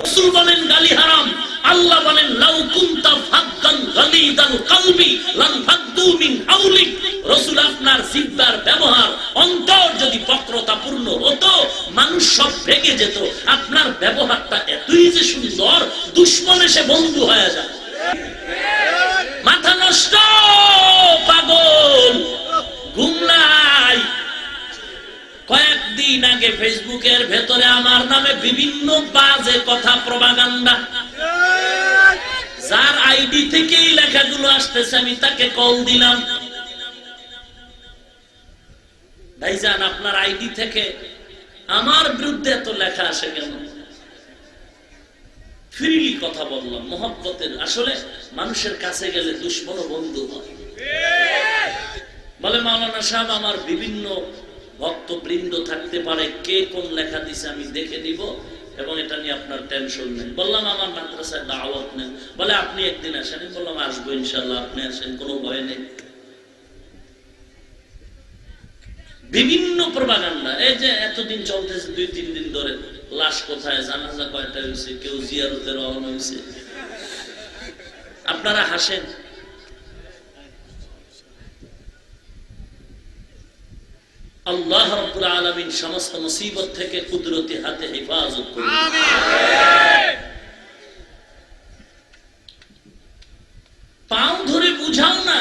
B: রাসূল বলেন গালি হারাম, আল্লাহ বলেন লাউ কুনতা ফাদ্দান গালিদাল কলবি লানফাদ্দু মিন হাওলিক। রাসূল আপনার জিহ্বার ব্যবহার, অন্তর যদি বক্রতাপূর্ণ হতো, মানুষ সব ভেঙে যেত। আপনার ব্যবহারটা এতই যে সুন্দর, দুশমন এসে বন্ধু হয়ে যায়। মাথা নষ্ট, পাগল, ঘুম নাই। কয়েকদিন আগে ফেসবুকের ভেতরে আমার নামে বিভিন্ন বাজে কথা, প্রপাগান্ডা, যার আইডি থেকেই লেখাগুলো আসতেছে, আমি তাকে কল দিলাম, ভাইজান আপনার আইডি থেকে আমার বিরুদ্ধে এত লেখা আসে কেন? ফ্রিলি কথা বললাম, মহব্বতের। আসলে মানুষের কাছে গেলে দুশমন ও বন্ধু হয়। বলে মাওলানা সাহেব আমার বিভিন্ন ভক্তবৃন্দ থাকতে পারে, কে কোন লেখা দিছে আমি দেখে নিব এবং এটা নিয়ে আপনার টেনশন নেই। বললাম আমার মাদ্রাসায় দাওয়াত নেন। বলে আপনি একদিন আসেন। বললাম আসবো ইনশাল্লাহ, আপনি আসেন, কোনো ভয় নেই। বিভিন্ন প্রপাগান্ডা, এই যে এতদিন চলতেছে 2-3 দিন ধরে, লাশ কোথায়, জানাজা কয়টা হয়েছে, কেউ জিয়ারতে রওনা হয়েছে। আপনারা হাসেন, আল্লাহ রাব্বুল আলামিন সমস্ত মুসিবত থেকে কুদরতি হাতে হেফাজত করুন। আমিন। পাও ধরে বুঝাও না,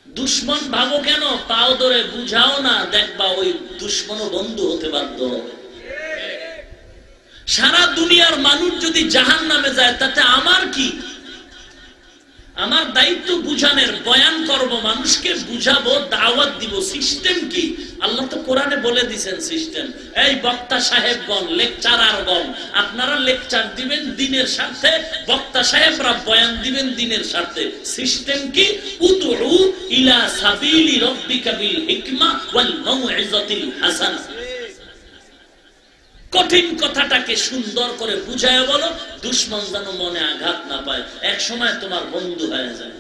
B: দুশমন ভাবো কেন? পাও ধরে বুঝাও না, দেখবা ওই দুশমন বন্ধু হতে বাধ্য হবে। সারা দুনিয়ার মানুষ যদি জাহান্নামে যায় তাতে আমার কি? আমার দায়িত্ব বুঝানোর, বয়ান করব, মানুষকে বুঝাবো, দাওয়াত দিব। সিস্টেম কি? আল্লাহ তো কোরআনে বলে দিয়েছেন সিস্টেম। এই বক্তা সাহেবগণ, লেকচারারগণ, আপনারা লেকচার দিবেন দ্বীনের স্বার্থে, বক্তা সাহেবরা বয়ান দিবেন দ্বীনের স্বার্থে। সিস্টেম কি? উদউ ইলা সাবিলি রাব্বিকা বিল হিকমা ওয়াল মাউইযাতিল হাসানা। কঠিন কথাটাকে সুন্দর করে বুঝায় বলো, দুশমন যেন মনে আঘাত না পায়, এক সময় তোমার বন্ধু হয়ে যায়।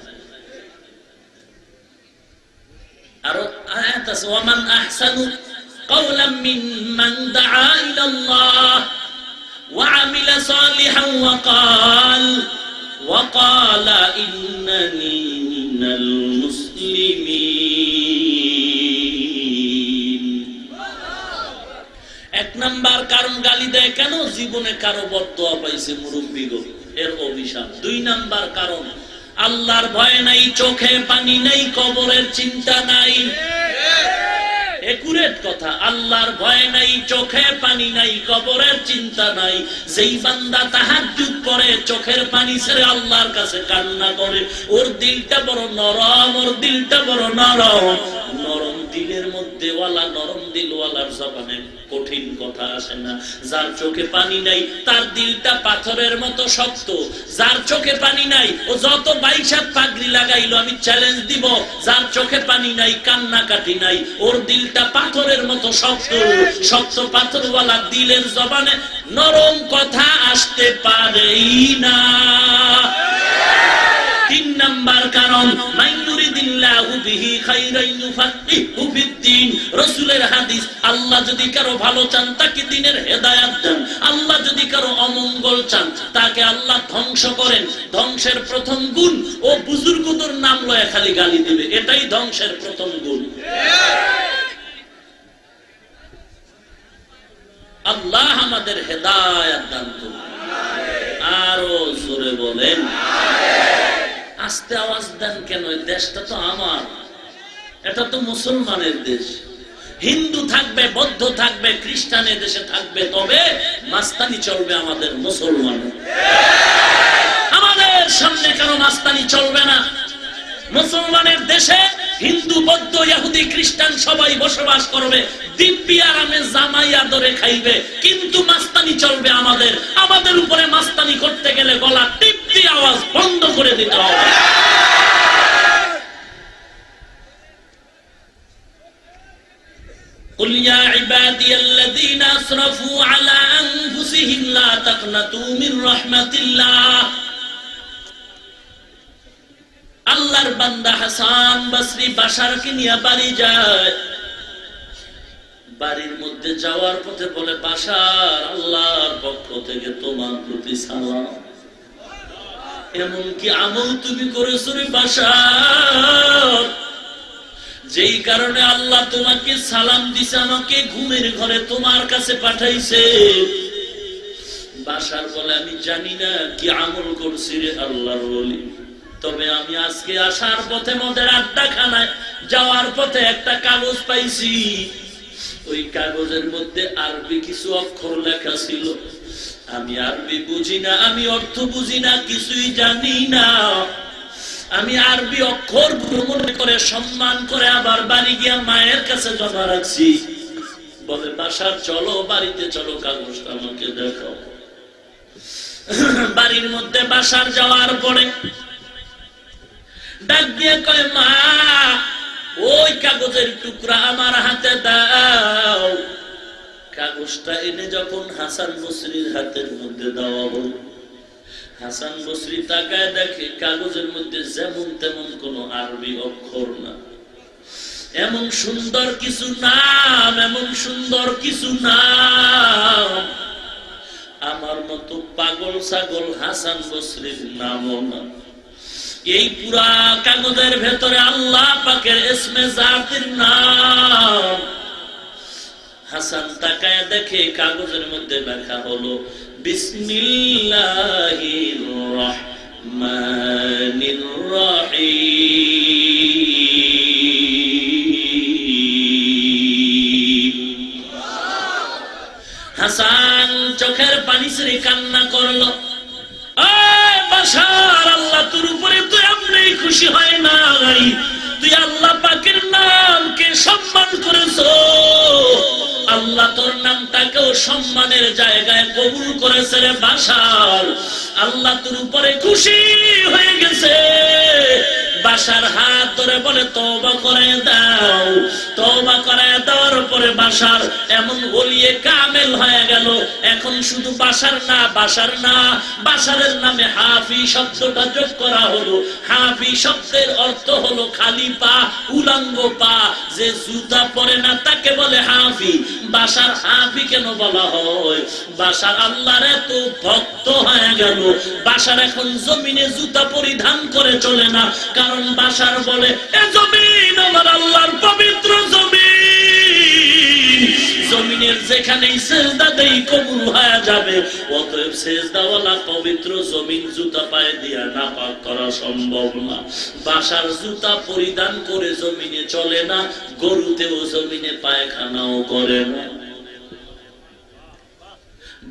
B: আর আয়াত আছে, ওয়ামান আহসানু কাওলাম মিম্মান দাআ ইলাল্লাহ ওয়া আমিলা সালিহান ওয়া ক্বালা ইন্নানি মিনাল মুসলিমিন। এক নাম্বার কারণ গালি দেয় কেন? জীবনে কারো বদদোয়া পাইছে মুরব্বিগো, এর অভিশাপ। 2 নাম্বার কারণ আল্লাহর ভয় নাই, চোখে পানি নাই, কবরের চিন্তা নাই। একুরেট কথা, আল্লাহর ভয় নাই, চোখে পানি নাই, কবরের চিন্তা নাই। যেই বান্দা তাহাজ্জুদ পড়ে, চোখের পানি ছেড়ে আল্লাহর কাছে কান্না করে, ওর দিলটা বড় নরম, ওর দিলটা বড় নরম। নরম দিলের মধ্যে ওয়ালা, নরম দিলওয়ালার জবানে কঠিন কথা আসে না। যার চোখে পানি নাই তার দিলটা পাথরের মতো শক্ত। যার চোখে পানি নাই ও যত 22 পাগড়ি লাগাইলো, আমি চ্যালেঞ্জ দিব, যার চোখে পানি নাই, কান্নাকাটি নাই, ওর দিলটা পাথরের মতো শক্ত। শক্ত পাথরওয়ালা দিলের জবানে নরম কথা আসতে পারেই না। 3 নাম্বার কারণ, মাইয়ুরিদিল্লাহু বিহি খাইরান ইউফাক্কিহু ফিদ্দীন। রাসূলের হাদিস, আল্লাহ যদি কারো ভালো চান তাকে দ্বীনের হেদায়েত দেন, আল্লাহ যদি কারো অমঙ্গল চান তাকে আল্লাহ ধ্বংস করেন। ধ্বংসের প্রথম গুণ, ও বুজুর্গদের নাম লয়ে খালি গালি দিবে, এটাই ধ্বংসের প্রথম গুণ। আল্লাহ আমাদের হেদায়েত দান করুন। আরো জোরে বলেন। আস্তে আওয়াজ দেন কেন? দেশটা তো আমার, এটা তো মুসলমানের দেশ। হিন্দু থাকবে, বৌদ্ধ থাকবে, খ্রিস্টানের দেশে থাকবে, তবে মাস্তানি চলবে আমাদের মুসলমানের। আমাদের সামনে কেন মাস্তানি চলবে না? মুসলমানের দেশে হিন্দু বৌদ্ধ ইহুদি খ্রিস্টান সবাই বসবাস করবে, দিব্যি আরামে জামাই আদরে খাইবে, কিন্তু মাস্তানি চলবে আমাদের। আমাদের উপরে মাস্তানি করতে গেলে গলা টিপটি আওয়াজ বন্ধ করে দিতে হবে। قل يا عبادي الذين أسرفوا على أنفسهم لا تقنطوا من رحمة الله। আল্লাহর বান্দা হাসান বসরি বাশারকে নিয়ে বাড়ি যায়। বাড়ির মধ্যে যাওয়ার পথে বলে, বাশার, আল্লাহর পক্ষ থেকে তোমার প্রতি সালাম। এমন কি আমল তুমি করেছো রে বাশার, যেই কারণে আল্লাহ তোমাকে সালাম দিছে, আমাকে ঘুমের ঘরে তোমার কাছে পাঠাইছে? বাশার বলে, আমি জানি না কি আমল করছি রে আল্লাহর ওলি, তবে আমি আজকে আসার পথে মদের আড্ডাখানায় যাওয়ার পথে একটা কাগজ পাইছি। ওই কাগজের মধ্যে আরবি কিছু অক্ষর লেখা ছিল। আমি আরবি বুঝি না, আমি অর্থ বুঝি না, কিছুই জানি না। আমি আরবি অক্ষর মনে করে সম্মান করে আবার বাড়ি গিয়া মায়ের কাছে জমা রাখছি। বলে, বাসার চলো, বাড়িতে চলো, কাগজটা আমাকে দেখাও। বাড়ির মধ্যে বাসার যাওয়ার পরে ডাক দিয়ে কয়, মা, ওই কাগজের টুকরা আমার হাতে দাও। কাগজটা এনে যখন হাসান বসরির হাতের মধ্যে দেওয়া হল, হাসান বসরি তাকায় দেখে কাগজের মধ্যে যেমন তেমন কোন আরবি অক্ষর না। এমন সুন্দর কিছু নাম, এমন সুন্দর কিছু নাম, আমার মতো পাগল ছাগল হাসান বসরির নামও না। এই পুরা কাগজের ভেতরে আল্লাহ পাকের ইসমে জাতির নাম। হাসান তাকায় দেখে কাগজের মধ্যে লেখা হলো, বিসমিল্লাহির রহমানির রহিম। হাসান চোখের পানি ছেড়ে কান্না করলো। বাশার, আল্লাহ তোর উপরে তো এমনি খুশি হয় নাই, তুই আল্লাহ পাকের নামকে সম্মান করেছো। আল্লাহ তোর নামটাকেও সম্মানের জায়গায় কবুল করেছে রে বাশার। আল্লাহ তোর উপরে খুশি হয়ে গেছে। বাশার হাত ধরে বলে, তওবা করে দাও। তওবা করে দেওয়ার পরে বাশার এমন ওলিয়ে কামেল হয়ে গেল। এখন শুধু বাশার না, বাশার না, বাশারের নামে হাফি শব্দটা যোগ করা হলো। হাফি শব্দের অর্থ হলো খালি পা, উলঙ্গ পা। যে জুতা পরে না তাকে বলে হাফি। বাশার হাফি কেন বলা হয়? বাশার আল্লাহর এত ভক্ত হয়ে গেল, বাশার এখন জমিনে জুতা পরিধান করে চলে না। কারণ বাশার বলে, এ জমিন আমার আল্লাহর পবিত্র জমিন, জমিনের যেখানেই সেজদা দেই কবুল হয়ে যাবে। অতএব সেজদাওয়ালা পবিত্র জমিন জুতা পায়ে দিয়া নাপাক করা সম্ভব না। বাশার জুতা পরিধান করে জমিনে চলে না, গরুতেও জমিনে পায়খানাও করে না।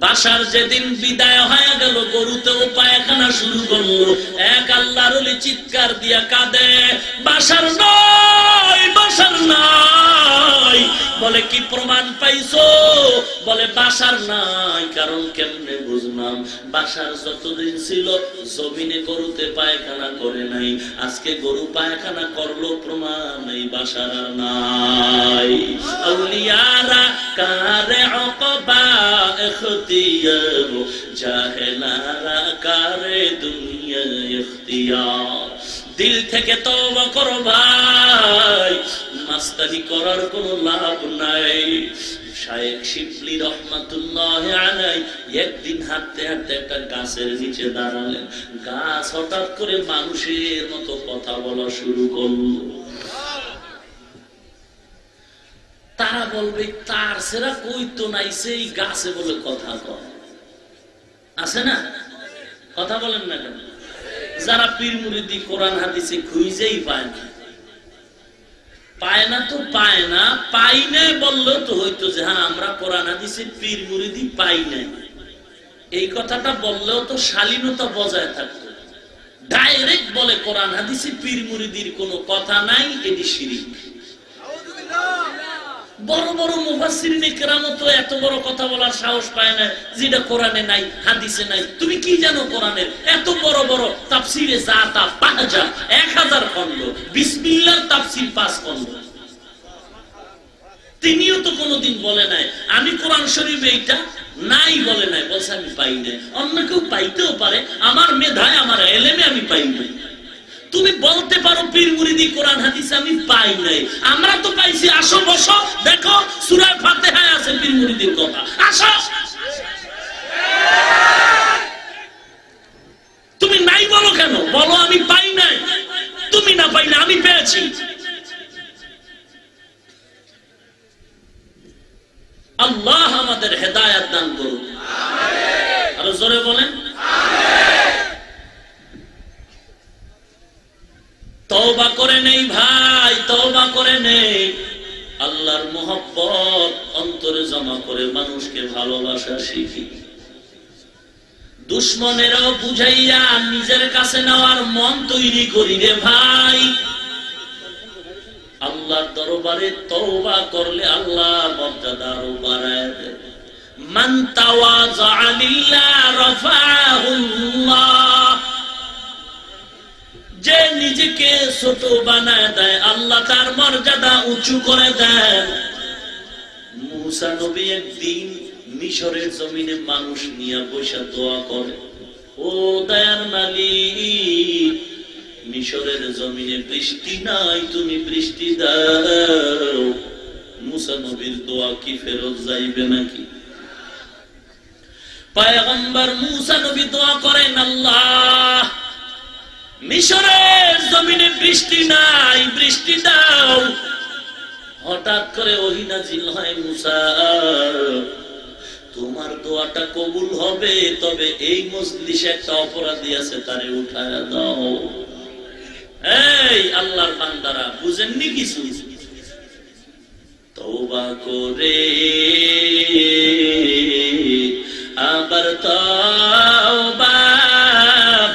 B: বাশার যেদিন বিদায় হয়ে গেল, গরুতেও পায়খানা শুরু করলো। এক আল্লাহর ওলি চিৎকার দিয়া কাঁদে, বাশার নাই, বাশার নাই। বলে, কি প্রমাণ পাইছো? বলে, বাশার নাই। কারণ কেমনে বুঝলাম? বাশার যতদিন ছিল জমিনে গরুতে পায়খানা করে নাই, আজকে গরু পায়খানা করলো, প্রমাণ এই বাশার আর নাই। আউলিয়ারা কারে অকবা ইখতিয়ার, জাহেলারা কারে দুনিয়া ইখতিয়ার। দিল থেকে তওবা করো ভাই, মাস্তানি করার কোনো লাভ নাই। শায়েখ শিবলি রহমাতুল্লাহ আলাইহি একদিন হাঁটতে হাঁটতে একটা গাছের নিচে দাঁড়ালেন। গাছ হঠাৎ করে মানুষের মতো কথা বলা শুরু করলো। তারা বলবে, তার সেরা কই তো নাই, সেই গাছে বলে কথা কয়। আছে না? কথা বলেন না কেন? যারা পীর মুরিদি কোরআন হাদিসে খুঁজেই পায় না, পায় না তো পায় না, পাই নাই বললেও তো হইতো যে হ্যাঁ আমরা কোরআন হাদিসে পীর মুরিদি পাই নাই, এই কথাটা বললেও তো শালীনতা বজায় থাকতো। ডাইরেক্ট বলে কোরআন হাদিসে পীর মুরিদির কোনো কথা নাই, এটি শিরক। বড় বড় মুফাসসিরিনে কেরাম তো এত বড় কথা বলার সাহস পায় না যেটা কোরআনে নাই, হাদিসে নাই। তুমি কি জানো কোরআনের? এত বড় বড় তাফসিরে জাতা 5000 1000 খণ্ড, বিসমিল্লাহর তাফসির 5 খণ্ড। তিনিও তো কোনোদিন বলে নাই আমি কোরআন শরীফে এইটা নাই, বলে নাই, বলছে আমি পাই নাই। অন্য কেউ পাইতেও পারে, আমার মেধায় আমার এলেমে আমি পাই নাই। তুমি বলতে পারো পীর মুরিদি কোরআন হাদিস আমি পাই নাই, আমরা তো পাইছি। আসো বসো, দেখো সূরা ফাতিহায় আছে পীর মুরিদির কথা, আসো। তুমি নাই বলো কেন? বলো আমি পাই নাই। তুমি না পাইলে আমি পেয়েছি। আল্লাহ আমাদের হেদায়েত দান করুন, আমিন। আর জোরে বলেন আমিন। তওবা করে নেই ভাই, তওবা করে নেই। আল্লাহর মহব্বত অন্তরে জমা করে মানুষকে ভালোবাসা শিখি। দুশমনেরও বুঝাইয়া নিজের কাছে নেওয়ার মন তৈরি করি রে ভাই। আল্লাহর দরবারে তওবা করলে আল্লাহ মর্যাদা আরো বাড়ায় দেয়। মান তাওয়াযা লিল্লাহ রাফাহুল্লাহ, যে নিজেকে ছোট বানায় দেয় আল্লাহ তার মর্যাদা উঁচু করে দেন। মুসা নবী একদিন মিশরের জমিনে মানুষ নিয়ে বসে দোয়া করে, ও দয়ার মালিক, মিশরের জমিনে বৃষ্টি নাই, তুমি বৃষ্টি দাও। মুসা নবীর দোয়া কি ফেরত যাইবে নাকি? পয়গম্বর মুসা নবী দোয়া করেন, আল্লাহ মিশরের জমিনে বৃষ্টি নাই, বৃষ্টি দাও। হঠাৎ করে ওহী নাযিল হয়, মুসা তোমার দোয়াটা কবুল হবে, তবে এই মজলিসে একটা অপরাধী আছে, তারে উঠায়া দাও। এই আল্লাহর বান্দারা, বুঝেননি কিছু? তওবা করে আবার তওবা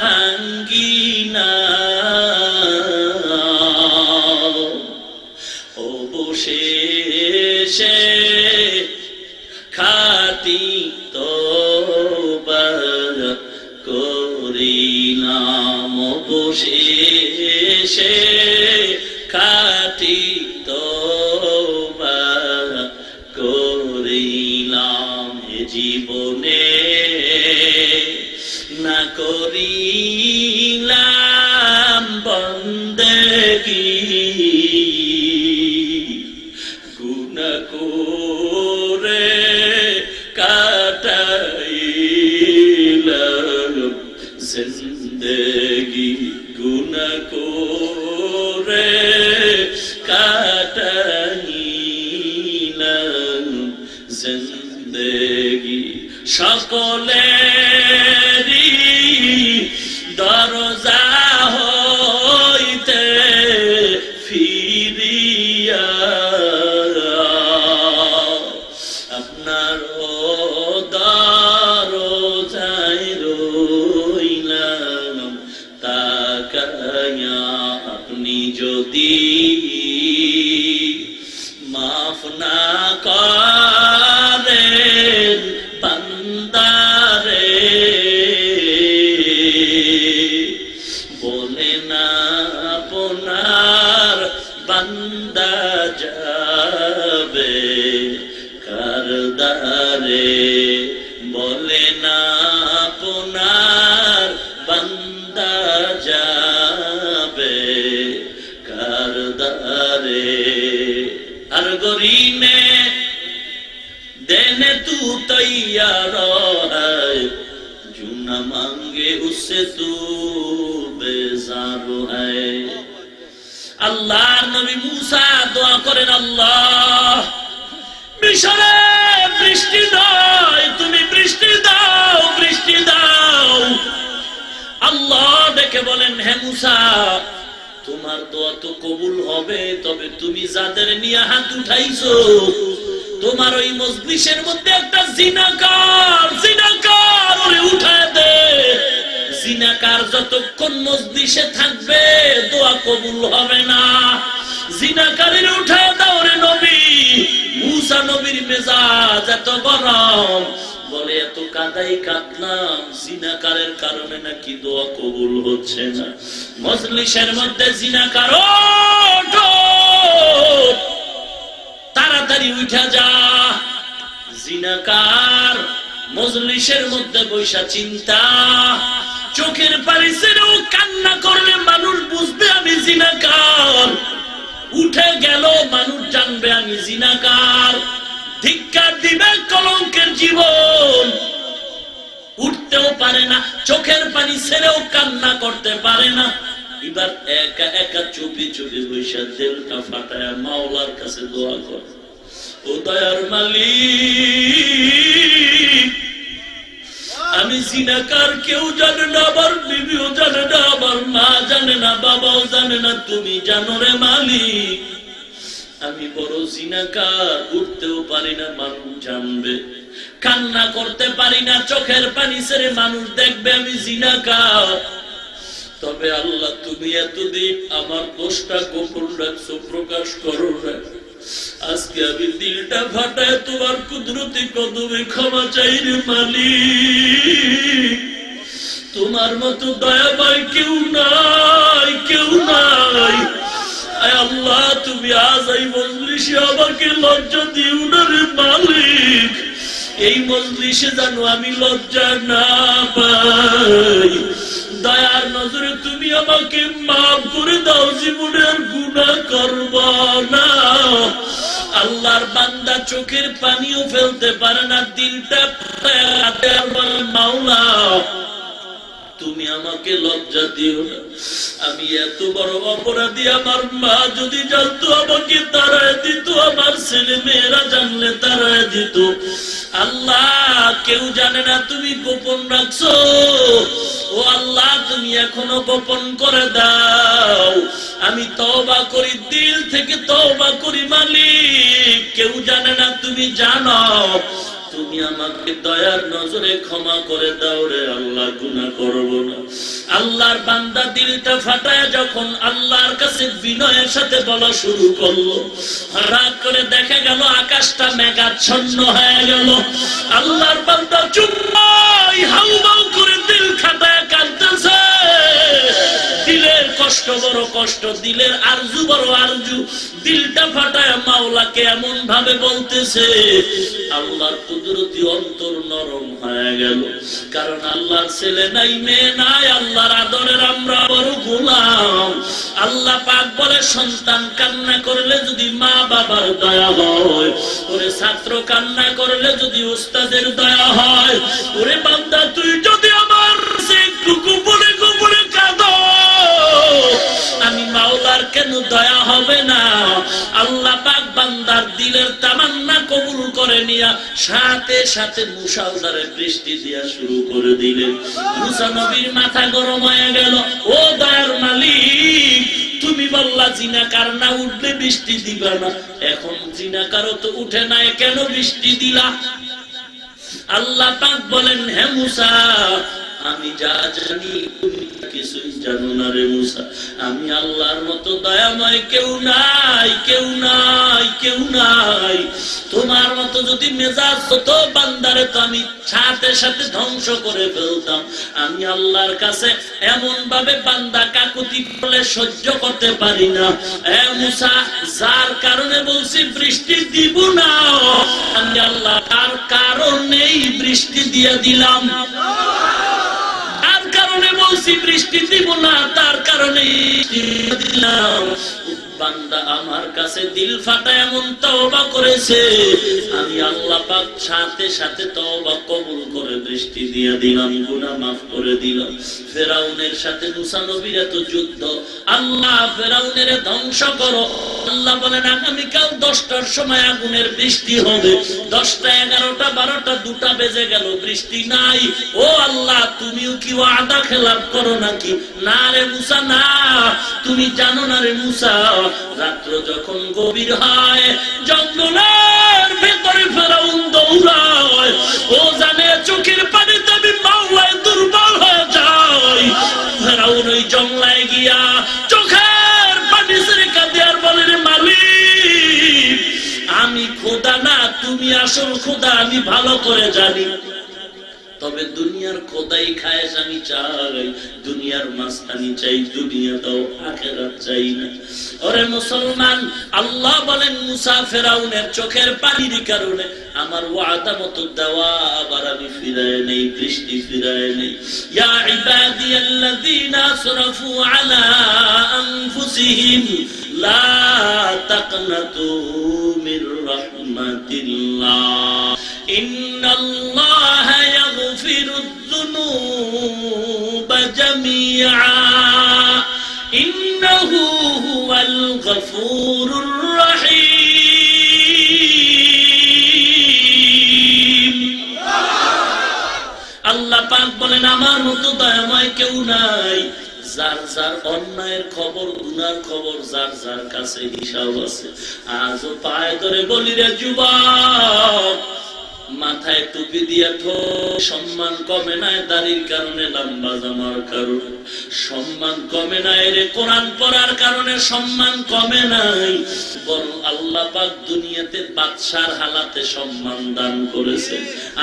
B: ভাঙ্গি না, অবশেষে খাঁটি তওবা করিলাম, অবশেষে খাঁটি তওবা করিলাম। এ জীবনে না করিলাম বন্দেগী, গুনাহ করে কাটাইলাম জিন্দেগি, গুনাহ করে কাটাইলাম জিন্দেগি। সকলেরই দরজা হইতে ফিরিয়া আপনার দরজায় রইলাম তাকায়া। আপনি যদি মাফ না করেন বান্দারে, বলে না আপনার বান্দা যাবে কারদারে, বলে না আপনার বান্দা যাবে কারদারে। हर गोरी में देने तू तैयार है, जो न मांगे उससे तू बेजार है। अल्लाह नबी मूसा दुआ करें, अल्लाह मिशरे বৃষ্টি দাও, তুমি বৃষ্টি দাও, বৃষ্টি দাও। আল্লাহ ডেকে বলেন, হে মুসা তোমার দোয়া তো কবুল হবে, তবে তুমি যাদের নিয়ে হাত উঠাইছো তোমার ওই মজলিসের মধ্যে একটা জিনাকার, জিনাকার ওরে উঠায় দে। জিনাকার যতক্ষণ মজলিসে থাকবে দোয়া কবুল হবে না। জিনাকারের উঠায় দাও রে নবী। মুসা নবীর মেজাজ এত গরম, বলে এত কাদাই কাঁদলাম, জিনাকারের কারণে নাকি দোয়া কবুল হচ্ছে না। মজলিসের মধ্যে জিনাকার, ওঠো তাড়াতাড়ি উঠা যা। জিনাকার মজলিসের মধ্যে বৈশা চিন্তা, চোখের পানি ছেড়েও কান্না করলে মানুষ বুঝবে আমি জিনাকার। উঠে গেল মানুষ জানবে আমি জিনাকার, ধিক্কার দিবে কলঙ্কের জীবন। উঠতেও পারে না, চোখের পানি ছেড়েও কান্না করতে পারে না। এবার একা একা চুপি চুপি বৈশা দিলটা ফাটায় মাওলার কাছে দোয়া করে, ও দয়ার মালিক, আমি জিনাকার, কেউ জানে না, আমার বিবিও জানে না, আমার মা জানে না, বাবাও জানে না, তুমি জানো রে মালিক। আমি বড় জিনাকার, উঠতেও পারি না, মানুষ জানবে। কান্না করতে পারি না, চোখের পানি ছেড়ে মানুষ দেখবে আমি জিনাকার। তবে আল্লাহ তুমি এতদিন আমার দোষটা গোপন রাখছো, প্রকাশ করো না। আজকে আমি দিলটা ফাটায় তোমার কুদরতি কদমে ক্ষমা চাই রে মালিক। তোমার মতো দয়াময় কেউ নাই, কেউ নাই। আল্লাহ তুমি আজ এই মজলিসে আমাকে লজ্জা দিও না রে মালিক। এই মজলিসে জানো আমি লজ্জা না পাই। দয়ার নজরে তুমি আমাকে মাফ করে দাও, জীবনে আর গুনাহ করব না। আল্লাহর বান্দা চোখের পানিও ফেলতে পারে না, দিলটা মাওলা তুমি আমাকে লজ্জা দিও না। আমি এত বড় অপরাধী, আমার মা যদি জানতো আমাকে তাড়ায় দিত, আমার ছেলে মেয়েরা জানলে তাড়ায় দিত। আল্লাহ কেউ জানে না, তুমি গোপন রাখছো। ও আল্লাহ তুমি এখনো গোপন করে দাও। আমি তওবা করি, দিল থেকে তওবা করি মালিক। কেউ জানে না, তুমি জানো। তুমি আমাকে দয়ার নজরে ক্ষমা করে দাও রে আল্লাহ, গুনাহ করব না। আল্লাহর বান্দা দিলটা ফাটায় যখন আল্লাহর কাছে বিনয়ের সাথে বলা শুরু করলো, হঠাৎ করে দেখা গেল আকাশটা মেঘাচ্ছন্ন হয়ে গেল। আল্লাহর বান্দা চুম্মাই হাউমাউ করে দিল খাটায় কাঁদতেছে। দিলের কষ্ট বড় কষ্ট, দিলের আরজু বড় আরজু। দিলটা ফাটায় মাওলাকে এমন ভাবে বলতেছে, আল্লাহর কুদরতি অন্তর নরম হয়ে গেল। কারণ আল্লাহর ছেলে নাই, মেয়ে নাই, আল্লাহর আদরের আমরা বড় গোলাম। আল্লাহ পাক বলে, সন্তান কান্না করলে যদি মা বাবার দয়া হয়, ওরে ছাত্র কান্না করলে যদি উস্তাদের দয়া হয়, ওরে বান্দা তুই যদি আমার একটু গোপনে গোপনে কাঁদো, আমি মাওলার কেন দয়া হবে না? আল্লাহ পাক বান্দার দিলের তামান্না কবুল করে নিয়া সাথে সাথে মুষলধারে বৃষ্টি দিয়া শুরু করে দিলেন। মুসা নবীর মাথা গরম হয়ে গেল। ও দয়ার মালিক, তুমি বললা জিনাকার না উঠলে বৃষ্টি দিবা না, এখন জিনাকারও তো উঠে নাই, কেন বৃষ্টি দিলা? আল্লাহ পাক বলেন, হে মুসা, আমি যা জানি তুমি কিছুই জানো না রে মুসা। আমি আল্লাহর মতো দয়াময় কেউ নাই, কেউ নাই, কেউ নাই। তোমার মতো যদি মেজাজ হতো বান্দারে তো আমি সাথে সাথে ধ্বংস করে ফেলতাম। আমি আল্লাহর কাছে এমন ভাবে বান্দা কাকুতি করলে সহ্য করতে পারি না। এ মুসা, যার কারণে বলছি বৃষ্টি দিব না, আমি আল্লাহ তার কারণেই বৃষ্টি দিয়ে দিলাম। তার কারণে বলছি বৃষ্টি দিব না, তার কারণে দিলাম। বান্দা আমার কাছে দিল ফাটা এমন তওবা করেছে, আমি আল্লাহ পাক সাথে সাথে তওবা কবুল করে বৃষ্টি দিয়ে দিলাম, গুনাহ মাফ করে দিলাম। ফেরাউনের সাথে মুসা নবীর এত যুদ্ধ, আল্লাহ ফেরাউনের ধ্বংস করো। আল্লাহ বলেন, আগামীকাল 10টার সময় আগুনের বৃষ্টি হবে। 10টা 11টা 12টা 2টা বেজে গেল, বৃষ্টি নাই। ও আল্লাহ, তুমিও কি ওয়াদা খেলাপ করো নাকি? না রে মুসা, না, তুমি জানো না রে মুসা, রাত্র যখন গভীর হয়, জঙ্গলের ভেতরে ফেরাউন দৌড়ায়। ও জানে চোখের পানিতে আমি মাওলায় দুর্বল হয়ে যাই। কিয়া, চোখের পানি ছেড়ে কাঁদে আর বলে, রে মালিক, আমি খোদা না, তুমি আসল খোদা আমি ভালো করে জানি, তবে দুনিয়ার খোদাই খায়েশ আমি চাই, দুনিয়ার মাস্তানি চাই, দুনিয়াটাও আখিরাত চাই না। ওরে মুসলমান, আল্লাহ বলেন মুসা ফেরাউনের চোখের পানির কারণে আমার ওয়াদা মতো দেওয়া আবার আমি ফিরায় নেই, বৃষ্টি ফিরায় নেই। ইয়া ইবাদিয়াল্লাযীনা আসরাফু আলা আনফুসিহিম লা তাকনাতু মির রাহমাতিল্লাহ ইন্নাল্লাহা ইয়াগফিরুয যুনুবা জামিআ ইন্নাহু হুয়াল গফুরুর রহিম। আল্লাহ পাক বলেন, আমার মতো দয়াময় কেউ নাই। যার যার অন্যায়ের খবর, গুনার খবর যার যার কাছে হিসাব আছে। আজও পায়ে ধরে বলি, রে যুবক, মাথায় টুপি দিয়া সম্মান কমে নাই, দাড়ির কারণে, লম্বা জামার কারণে সম্মান কমে নাই রে, কোরআন পড়ার কারণে সম্মান কমে নাই, বরং আল্লাহ পাক দুনিয়াতে বাদশার হালাতে সম্মান দান করেছে।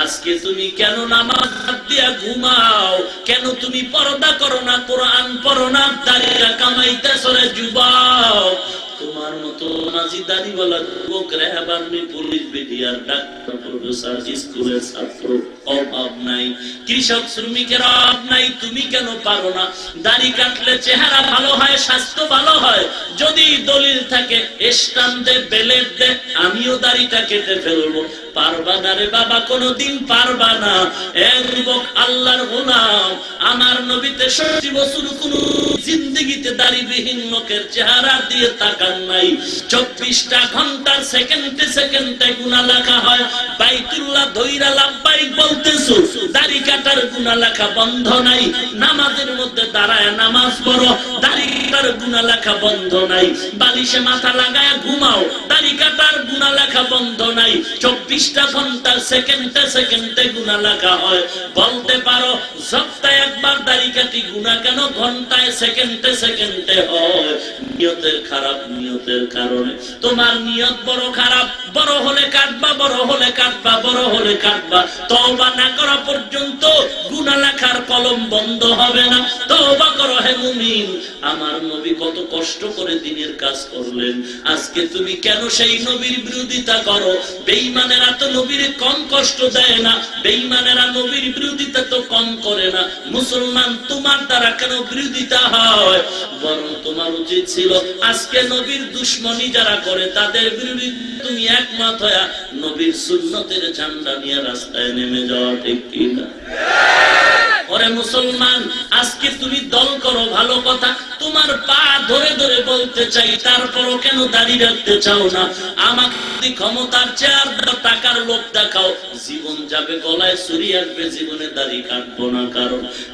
B: আজকে তুমি কেন নামাজ বাদ দিয়া ঘুমাও? কেন তুমি পর্দা করো না, কোরআন পড়ো না, দাড়িটা কামাইতেছো রে যুবক? তোমার মতো নামাজি দাড়িওয়ালা যুবক, রেহাবানি, পুলিশ, বিডিআর, ডাক্তার, প্রফেসর, স্কুলের ছাত্র অভাব নাই, কৃষক শ্রমিকের অভাব নাই। তুমি কেন পারো না? দাড়ি কাটলে চেহারা ভালো হয়, স্বাস্থ্য ভালো হয়। যদি দলিল থাকে, স্ট্যাম্প দে, বেলেট দে, আমিও দাড়িটা কেটে ফেলবো। পারবা না রে বাবা, কোনদিন পারবা না। যুবক, আল্লাহর গোলাম, আমার নবীতে 60 বছর কোন জিন্দেগিতে দাড়িবিহীন লোকের চেহারা দিয়ে তাকান নাই। 24টা ঘন্টার সেকেন্ডে সেকেন্ডে গুনাহ লেখা হয়। বাইতুল্লাহ ধইরা লাব্বাইক বলতেছো, দাড়ি কাটার গুনাহ লেখা বন্ধ নাই। নামাজের মধ্যে দাঁড়ায় নামাজ পড়ো, দাড়ি কাটার গুনাহ লেখা বন্ধ নাই। বালিশে মাথা লাগায় ঘুমাও, দাড়ি কাটার গুনাহ লেখা বন্ধ নাই। 24টা ঘন্টার সেকেন্ডে সেকেন্ডে গুনাহ লেখা হয়। বলতে পারো, সপ্তাহে একবার দাড়ি কাটি, গুনাহ কেন ঘন্টায় সেকেন্ডে সেকেন্ডে হয়? নিয়তের খারাপ, নিয়তের কারণে। তোমার নিয়ত বড় খারাপ, বড় হলে কাটবা, বড় হলে কাটবা, বড় হলে কাটবা। তওবা না করা পর্যন্ত গুনাহ লেখার কলম বন্ধ হবে না। তওবা করো হে মুমিন। আমার নবী কত কষ্ট করে দিনের কাজ করলেন, আজকে তুমি কেন সেই নবীর বিরোধিতা করো? বেঈমানেরা তো নবীর কম কষ্ট দেয় না, বেঈমানেরা নবীর বিরোধিতা তো কম করে না। মুসলমান, তোমার দ্বারা কেন বিরোধিতা হয়? বরং তোমার উচিত ছিল আজকে নবীর দুশ্মনী যারা করে তাদের বিরুদ্ধে তুমি একমত হয়ে নবীর সুন্নতের ঝান্ডা নিয়ে রাস্তায় নেমে যাওয়া, ঠিক কিনা? ওরে মুসলমান, আজকে তুমি দল করো, ভালো কথা। তোমার পা ধরে ধরে বলতে চাই, তারপরও কেন দাড়ি রাখতে চাও না? আমাকে যদি ক্ষমতার চেয়ার দাও, টাকার লোভ দেখাও, জীবন যাবে গলায় ছুরি আসবে, জীবনে দাড়ি কাটবো না।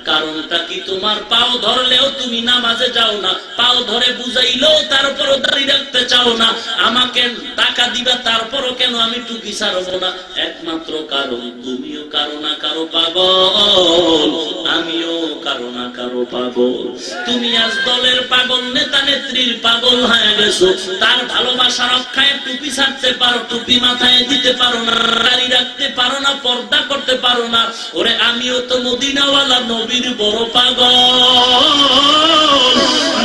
B: কারণটা কি? তোমার পাও ধরলেও তুমি নামাজে যাও না, পাও ধরে বুঝাইলেও তারপরও দাড়ি রাখতে চাও না। আমাকে টাকা দিবা, তারপরও কেন আমি টুপি ছাড়বো না? একমাত্র কারণ, তুমিও কারো না কারো পাগল, আমিও কারো না কারো পাগল। তুমি আজ দলের পাগল, নেতা নেত্রীর পাগল হয়ে গেছো। তার ভালোবাসা রক্ষায় টুপি ছাড়তে পারো, টুপি মাথায় দিতে পারো না, দাড়ি রাখতে পারো না, পর্দা করতে পারো না। ওরে, আমিও তো মদিনাওয়ালা নবীর বড় পাগল।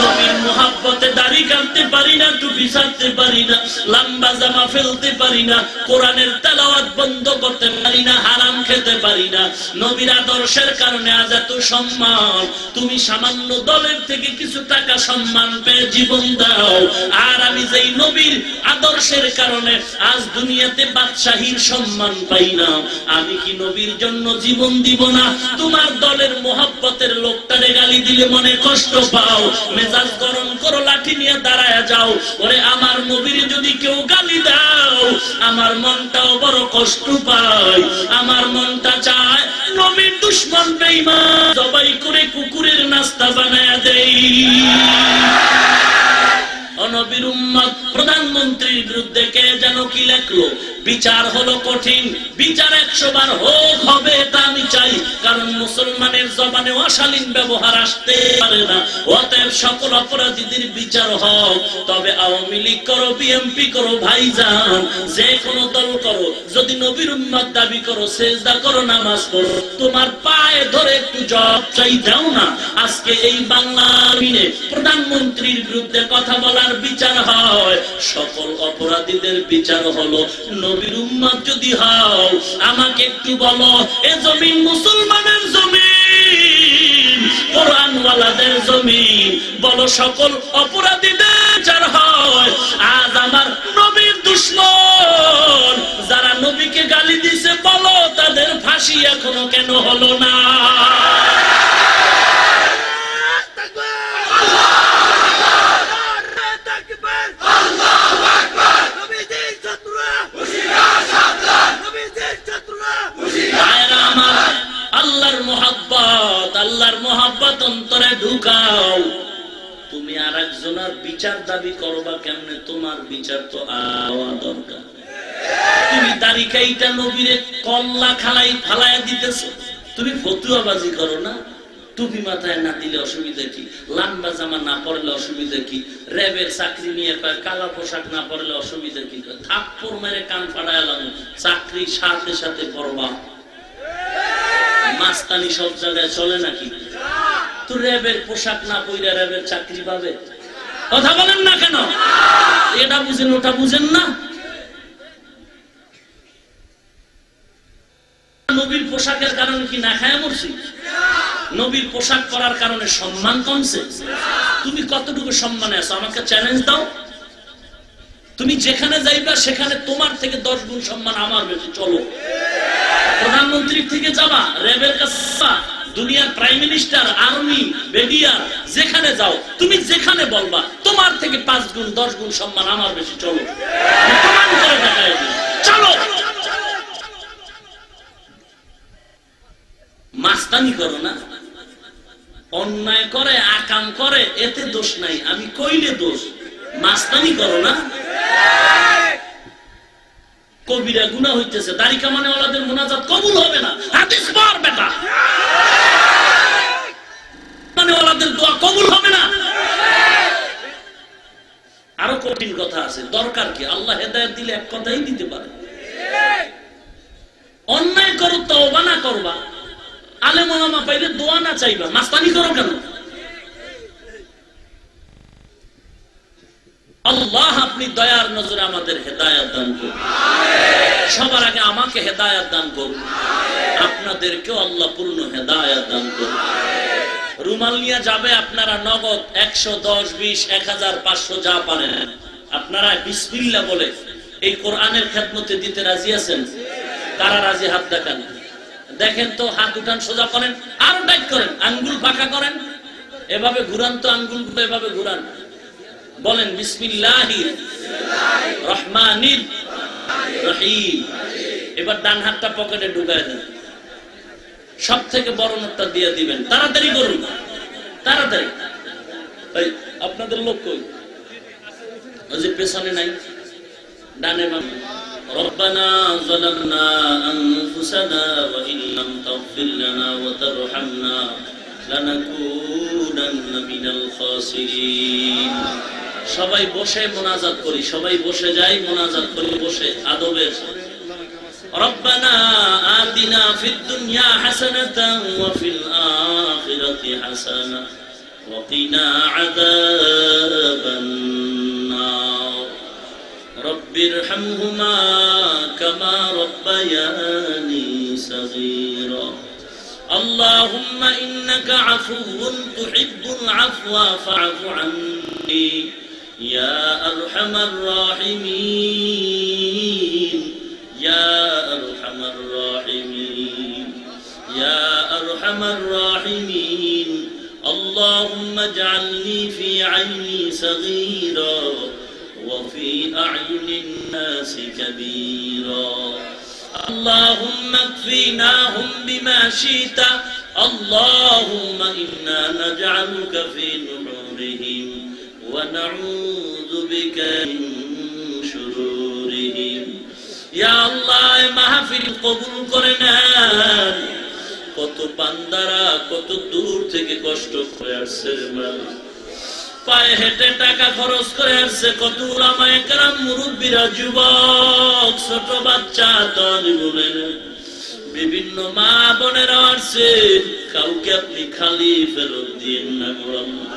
B: নবীর মুহাব্বতে দাড়ি কাটতে পারি না, টুপি ছাড়তে পারি না, লম্বা জামা ফেলতে পারি না, কোরআনের তেলাওয়াত বন্ধ করতে পারি না, হারাম খেতে পারি না। নবীর আদর্শের কারণে আজ এত সম্মান। তুমি সামান্য দলের থেকে কিছু টাকা সম্মান পেয়ে জীবন দাও, আর আমি যেই নবীর আদর্শের কারণে আজ দুনিয়াতে বাদশাহীর সম্মান পাই না, আমি কি নবীর জন্য জীবন দিব না? তোমার দলের মোহাব্বতের লোকটারে গালি দিলে মনে কষ্ট পাও, মেজাজ গরম করো, লাঠি নিয়ে দাঁড়ায় যাও। ওরে, আমার নবীর যদি কেউ গালি দাও, আমার মনটাও বড় কষ্ট পায়। আমার মনটা চায় নবীর দুশ্মন বেঈমান জবাই করে কুকুরের নাস্তা বানায়া দেই। নবীর উম্মত প্রধানমন্ত্রীর বিরুদ্ধে কে যেন কি লেখলো, বিচার হলো কঠিন, বিচার 100 বার হোক, হবে এটা আমি চাই, কারণ মুসলমানের জবানে অশালীন ব্যবহার আসতে পারে না। অতএব সকল অপরাধীদের বিচার হোক। তবে আওয়ামী লীগ করো, বিএনপি করো, ভাইজান যে কোনো দল করো, যদি নবীর উম্মত দাবি করো, সেজদা করো, নামাজ পড়ো, তোমার পায়ে ধরে একটু জবাব চাই দাও না। আজকে এই বাংলার প্রধানমন্ত্রীর বিরুদ্ধে কথা বলার বিচার হয়, সকল অপরাধীদের বিচার হলো। নবীর উম্মত যদি হও, আমাকে একটু বলো, এ জমিন মুসলমানের জমিন, কোরআনওয়ালাদের জমিন, বলো সকল অপরাধীদের বিচার হয়। আজ আমার নবীর দুশমন যারা নবীকে গালি দিছে, বলো তাদের ফাঁসি এখনো কেন হলো না? আল্লাহর মোহাব্বত, আল্লাহর মোহাব্বত অন্তরে ঢুকাও। তুমি আর একজনের বিচার দাবি করবা কেমনে? তোমার বিচার তো আওয়া দরকার। তুমি দাড়িকাইটা নবীরে কল্লা খালাই ফালাইয়া দিতেছো, তুমি ফতুয়াবাজি করো না। টুপি মাথায় না দিলে অসুবিধা কি? লাম্বা জামা না পরলে অসুবিধা কি? র্যাবের চাকরি নিয়ে কালা পোশাক না পরলে অসুবিধা কি? থাপ্পড় মেরে কান ফাড়াইলাম, চাকরি সাথে সাথে পরবা। মাস্তানি সব জায়গায় চলে নাকি? তো র্যাবের পোশাক না পইরা র্যাবের চাকরি পাবে? কথা বলেন না কেন? এটা বুঝেন, ওটা বুঝেন না। নবীর পোশাকের কারণে কি না খায় মরছি? নবীর পোশাক পরার কারণে সম্মান কমছে? তুমি কতটুকু সম্মানে আছো? আমাকে চ্যালেঞ্জ দাও। তুমি যেখানে যাইবা সেখানে তোমার থেকে 10 গুণ সম্মান আমার বেশি। চলো, প্রধানমন্ত্রীর থেকে যাবা, র্যাবের কাছে, দুনিয়ার প্রাইম মিনিস্টার, আর্মি, বিডিআর, যেখানে যাও, তুমি যেখানে বলবা তোমার থেকে 5 গুণ 10 গুণ সম্মান আমার বেশি। চলো, প্রমাণ করে দেখাই দিই। চলো, মাস্তানি করো না। অন্যায় করে, আকাম করে, এতে দোষ নাই, আমি কইলে দোষ। মাস্তানি করো না। কবিরা গুনাহ হইতেছে, দাড়ি কামানে ওয়ালাদের মুনাজাত কবুল হবে না। হাদিস পড় বেটা, মানে ওয়ালাদের দোয়া কবুল হবে না। আরো কঠিন কথা আছে, দরকার কি? আল্লাহ হেদায়েত দিলে এক কথাই দিতে পারে। অন্যায় করো, তওবা না করবা, আলেম ওলামা পাইলে দোয়া না চাইবা, মাস্তানি করো কেন? আল্লাহ আপনি দয়ার নজরে আমাদের হেদায়েত দান করুন। সবার আগে আমাকে হেদায়েত দান করুন, আপনাদেরকেও আল্লাহ পূর্ণ হেদায়েত দান করুন। রুমাল নিয়ে যাবে আপনারা নগদ 100, 10, 20, 1000, 500 যা পারেন আপনারা বিসমিল্লাহ বলে এই কোরআনের খেদমতে দিতে রাজি আছেন? কারা রাজি? হাত দেখান। দেখেন তো, হাত উঠান, সোজা করেন, আরো টাইট করেন, আঙ্গুল ফাঁকা করেন, এভাবে ঘুরান তো আঙ্গুলগুলো, এভাবে ঘুরান। বলেন বিসমিল্লাহির রহমানির রহিম। এবার ডান হাতটা পকেটে ঢুকায় দেন, সব থেকে বড় নোটটা দিয়ে দিবেন। তাড়াতাড়ি করুন, তাড়াতাড়ি। আপনাদের লোক কই? ওই যে পেছনে নাই, ডানে বামে। ربنا ظلمنا أنفسنا وإن لم تغفر لنا وترحمنا لنكونن من الخاسرين। সবাই বসে মোনাজাত করি, সবাই বসে যাই, মোনাজাত করি বসে আদবের। ربنا آتنا في الدنيا حسنة وفي الآخرة حسنة وقنا عذاب النار رب ارحمهما كما ربياني صغيرا اللهم إنك عفو تحب العفو فاعف عني يا أرحم الراحمين يا أرحم الراحمين يا أرحم الراحمين اللهم اجعلني في عيني صغيرا وفي أعين الناس كبيرا اللهم اكفيناهم بما شئت اللهم إنا نجعلك في نحورهم ونعوذ بك من شرورهم ইয়া আল্লাহ এই মাহফিল কবুল করে নেন। কত বান্দারা কত দূর থেকে কষ্ট করে আসছে রে মালিক, পায়ে হেঁটে টাকা খরচ করে আসছে, কত উলামায়ে কেরাম, মুরব্বীরা, যুবক, ছোট বাচ্চা, তালিবুলের বিভিন্ন মা বোনেরা আসছে, কাউকে আপনি খালি ফেরত দিয়েন না গো আল্লাহ।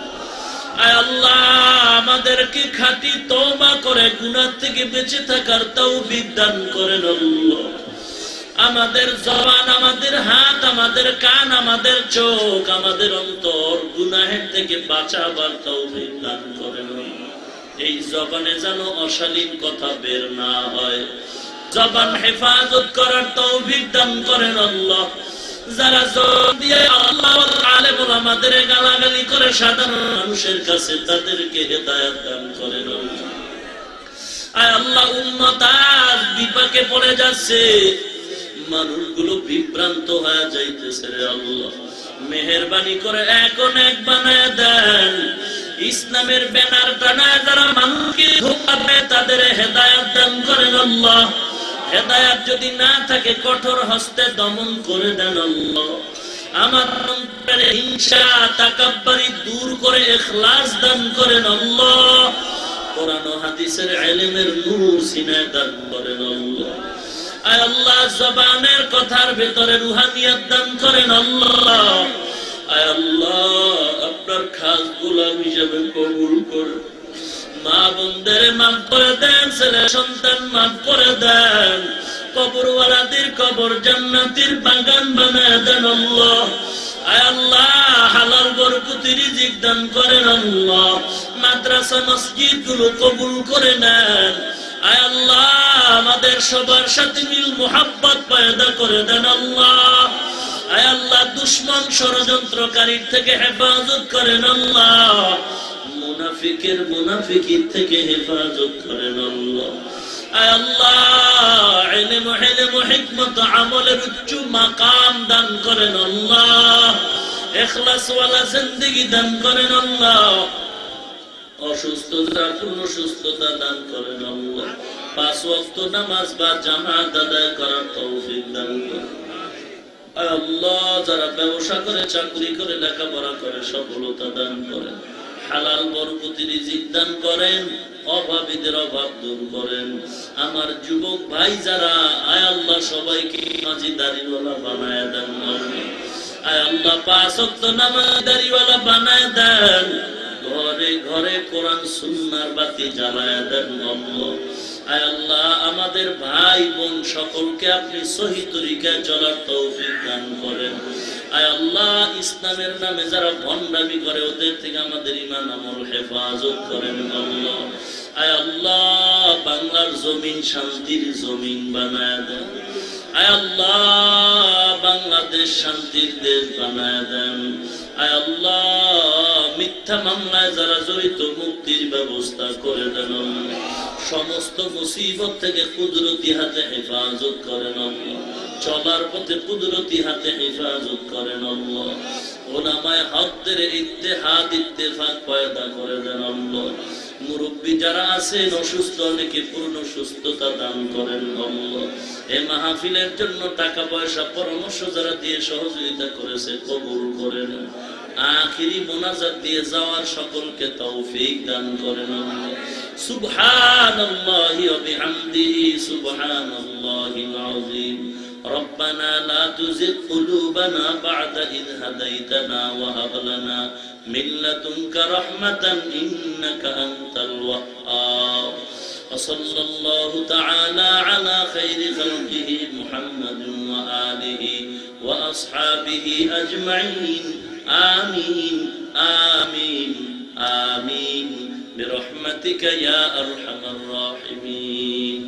B: আয় আল্লাহ আমাদেরকে খাঁটি তওবা করে গুনাহ থেকে বেঁচে থাকার তৌফিক দান করেন আল্লাহ। আমাদের জবান, আমাদের হাত, আমাদের কান, আমাদের চোখ, আমাদের অন্তর গুনাহের থেকে বাঁচাবার তৌফিক দান করেন। এই জবানে যেন অশালীন কথা বের না হয়, জবান হেফাজত করার তৌফিক দান করেন আল্লাহ। যারা জবান দিয়ে আল্লাহ আলেম ওলামাদের গালাগালি করে সাধারণ মানুষের কাছে, তাদেরকে হেদায়েত দান করেন আল্লাহ। আয় আল্লাহ উম্মত আজ বিপাকে পড়ে যাচ্ছে, মানুষগুলো বিভ্রান্ত হয়ে যাইতেছে রে আল্লাহ, মেহেরবানি করে এখন এক বানায় দেন। ইসলামের ব্যানার টানায় যারা মানুষকে ধোঁকা দেয়, তাদের হেদায়েত দান করেন আল্লাহ। হেদায়েত যদি না থাকে কঠোর হস্তে দমন করে দেন আল্লাহ। আমার অন্তরে হিংসা তাকাব্বুরি দূর করে ইখলাস দান করেন আল্লাহ। কোরআন ও হাদিসের ইলমের নূর সিনায় দান করেন আল্লাহ। আয় আল্লাহ জবানের কথার ভেতরে রুহানিয়ত দান করেন আল্লাহ। আয় আল্লাহ আপনার খাস গোলাম হিসেবে কবুল করুন। মা বোনদের মাফ করে দেন, ছেলে সন্তান মাফ করে দেন, কবরওয়ালাদের কবর জান্নাতের বাগান বানায় দেন আল্লাহ। আয় আল্লাহ হালাল বরকতি রিজিক দান করেন আল্লাহ। মাদ্রাসা মসজিদ গুলো কবুল করে নেন। আয় আল্লাহ আমাদের সবার সাথে মিল মোহাব্বত পয়দা করে দেন আল্লাহ। আয় আল্লাহ দুশমন ষড়যন্ত্রকারীর থেকে হেফাজত করেন আল্লাহ। মুনাফিকের মুনাফিকির থেকে হেফাজত করেন আল্লাহ। আয় আল্লাহ ইলম ও হিকমত আমলের উচ্চ মাকাম দান করেন আল্লাহ। ইখলাস ওয়ালা জিন্দেগি দান করেন আল্লাহ। অসুস্থতা পূর্ণ সুস্থতা দান করেন আল্লাহ। 5 ওয়াক্ত নামাজ বা জামাত আদায় করার তৌফিক দান করেন আয় আল্লাহ। যারা ব্যবসা করে, চাকরি করে, লেখাপড়া করে, সফলতা দান করেন। হালাল বরকতি রিজিক দান করেন। অভাবীদের অভাব দূর করেন। আমার যুবক ভাই যারা, আয় আল্লাহ সবাইকে নামাজি দাড়িওয়ালা বানায় দেন আল্লাহ। আয় আল্লাহ 5 ওয়াক্ত নামাজ দাড়িওয়ালা বানায় দেন। ঘরে ঘরে কোরআন সুন্নাহর বাতি জ্বালায় দেন আল্লাহ। আয় আল্লাহ আমাদের ভাই বোন সকলকে আপনি সহি তরিকায় চলার তৌফিক দান করেন। আয় আল্লাহ ইসলামের নামে যারা ভণ্ডামি করে, ওদের থেকে আমাদের ঈমান আমল হেফাজত করেন আল্লাহ। আয় আল্লাহ বাংলার জমিন শান্তির জমিন বানায় দেন। আয় আল্লাহ বাংলাদেশ শান্তির দেশ বানায় দেন। আয় আল্লাহ মিথ্যা মামলায় যারা জড়িত, মুক্তির ব্যবস্থা করে দেন। সমস্ত মুসিবত থেকে কুদরতি হাতে হেফাজত করেন আল্লাহ। চলার পথে কুদরতি হাতে হেফাজত করেন আল্লাহ। উলামায়ে হকদের ইত্তেহাদ ইত্তেফাক পয়দা করে দেন আল্লাহ। মুরব্বী যারা আছেন অসুস্থ, অনেকে পূর্ণ সুস্থতা দান করেন আল্লাহ। এই মাহফিলের জন্য টাকা পয়সা পরামর্শ যারা দিয়ে সহযোগিতা করেছে কবুল করেন। আখিরি মোনাজাত দিয়ে যাওয়ার সকলকে তৌফিক দান করেন আল্লাহ। সুবহানাল্লাহি ওয়া বিহামদিহি সুবহানাল্লাহিল আযীম। ربنا لا تزغ قلوبنا بعد إذ هديتنا وهب لنا من لدنك رحمة إنك أنت الوهاب. وصلى الله تعالى على خير خلقه محمد وآله وأصحابه أجمعين. آمين آمين آمين برحمتك يا أرحم الراحمين.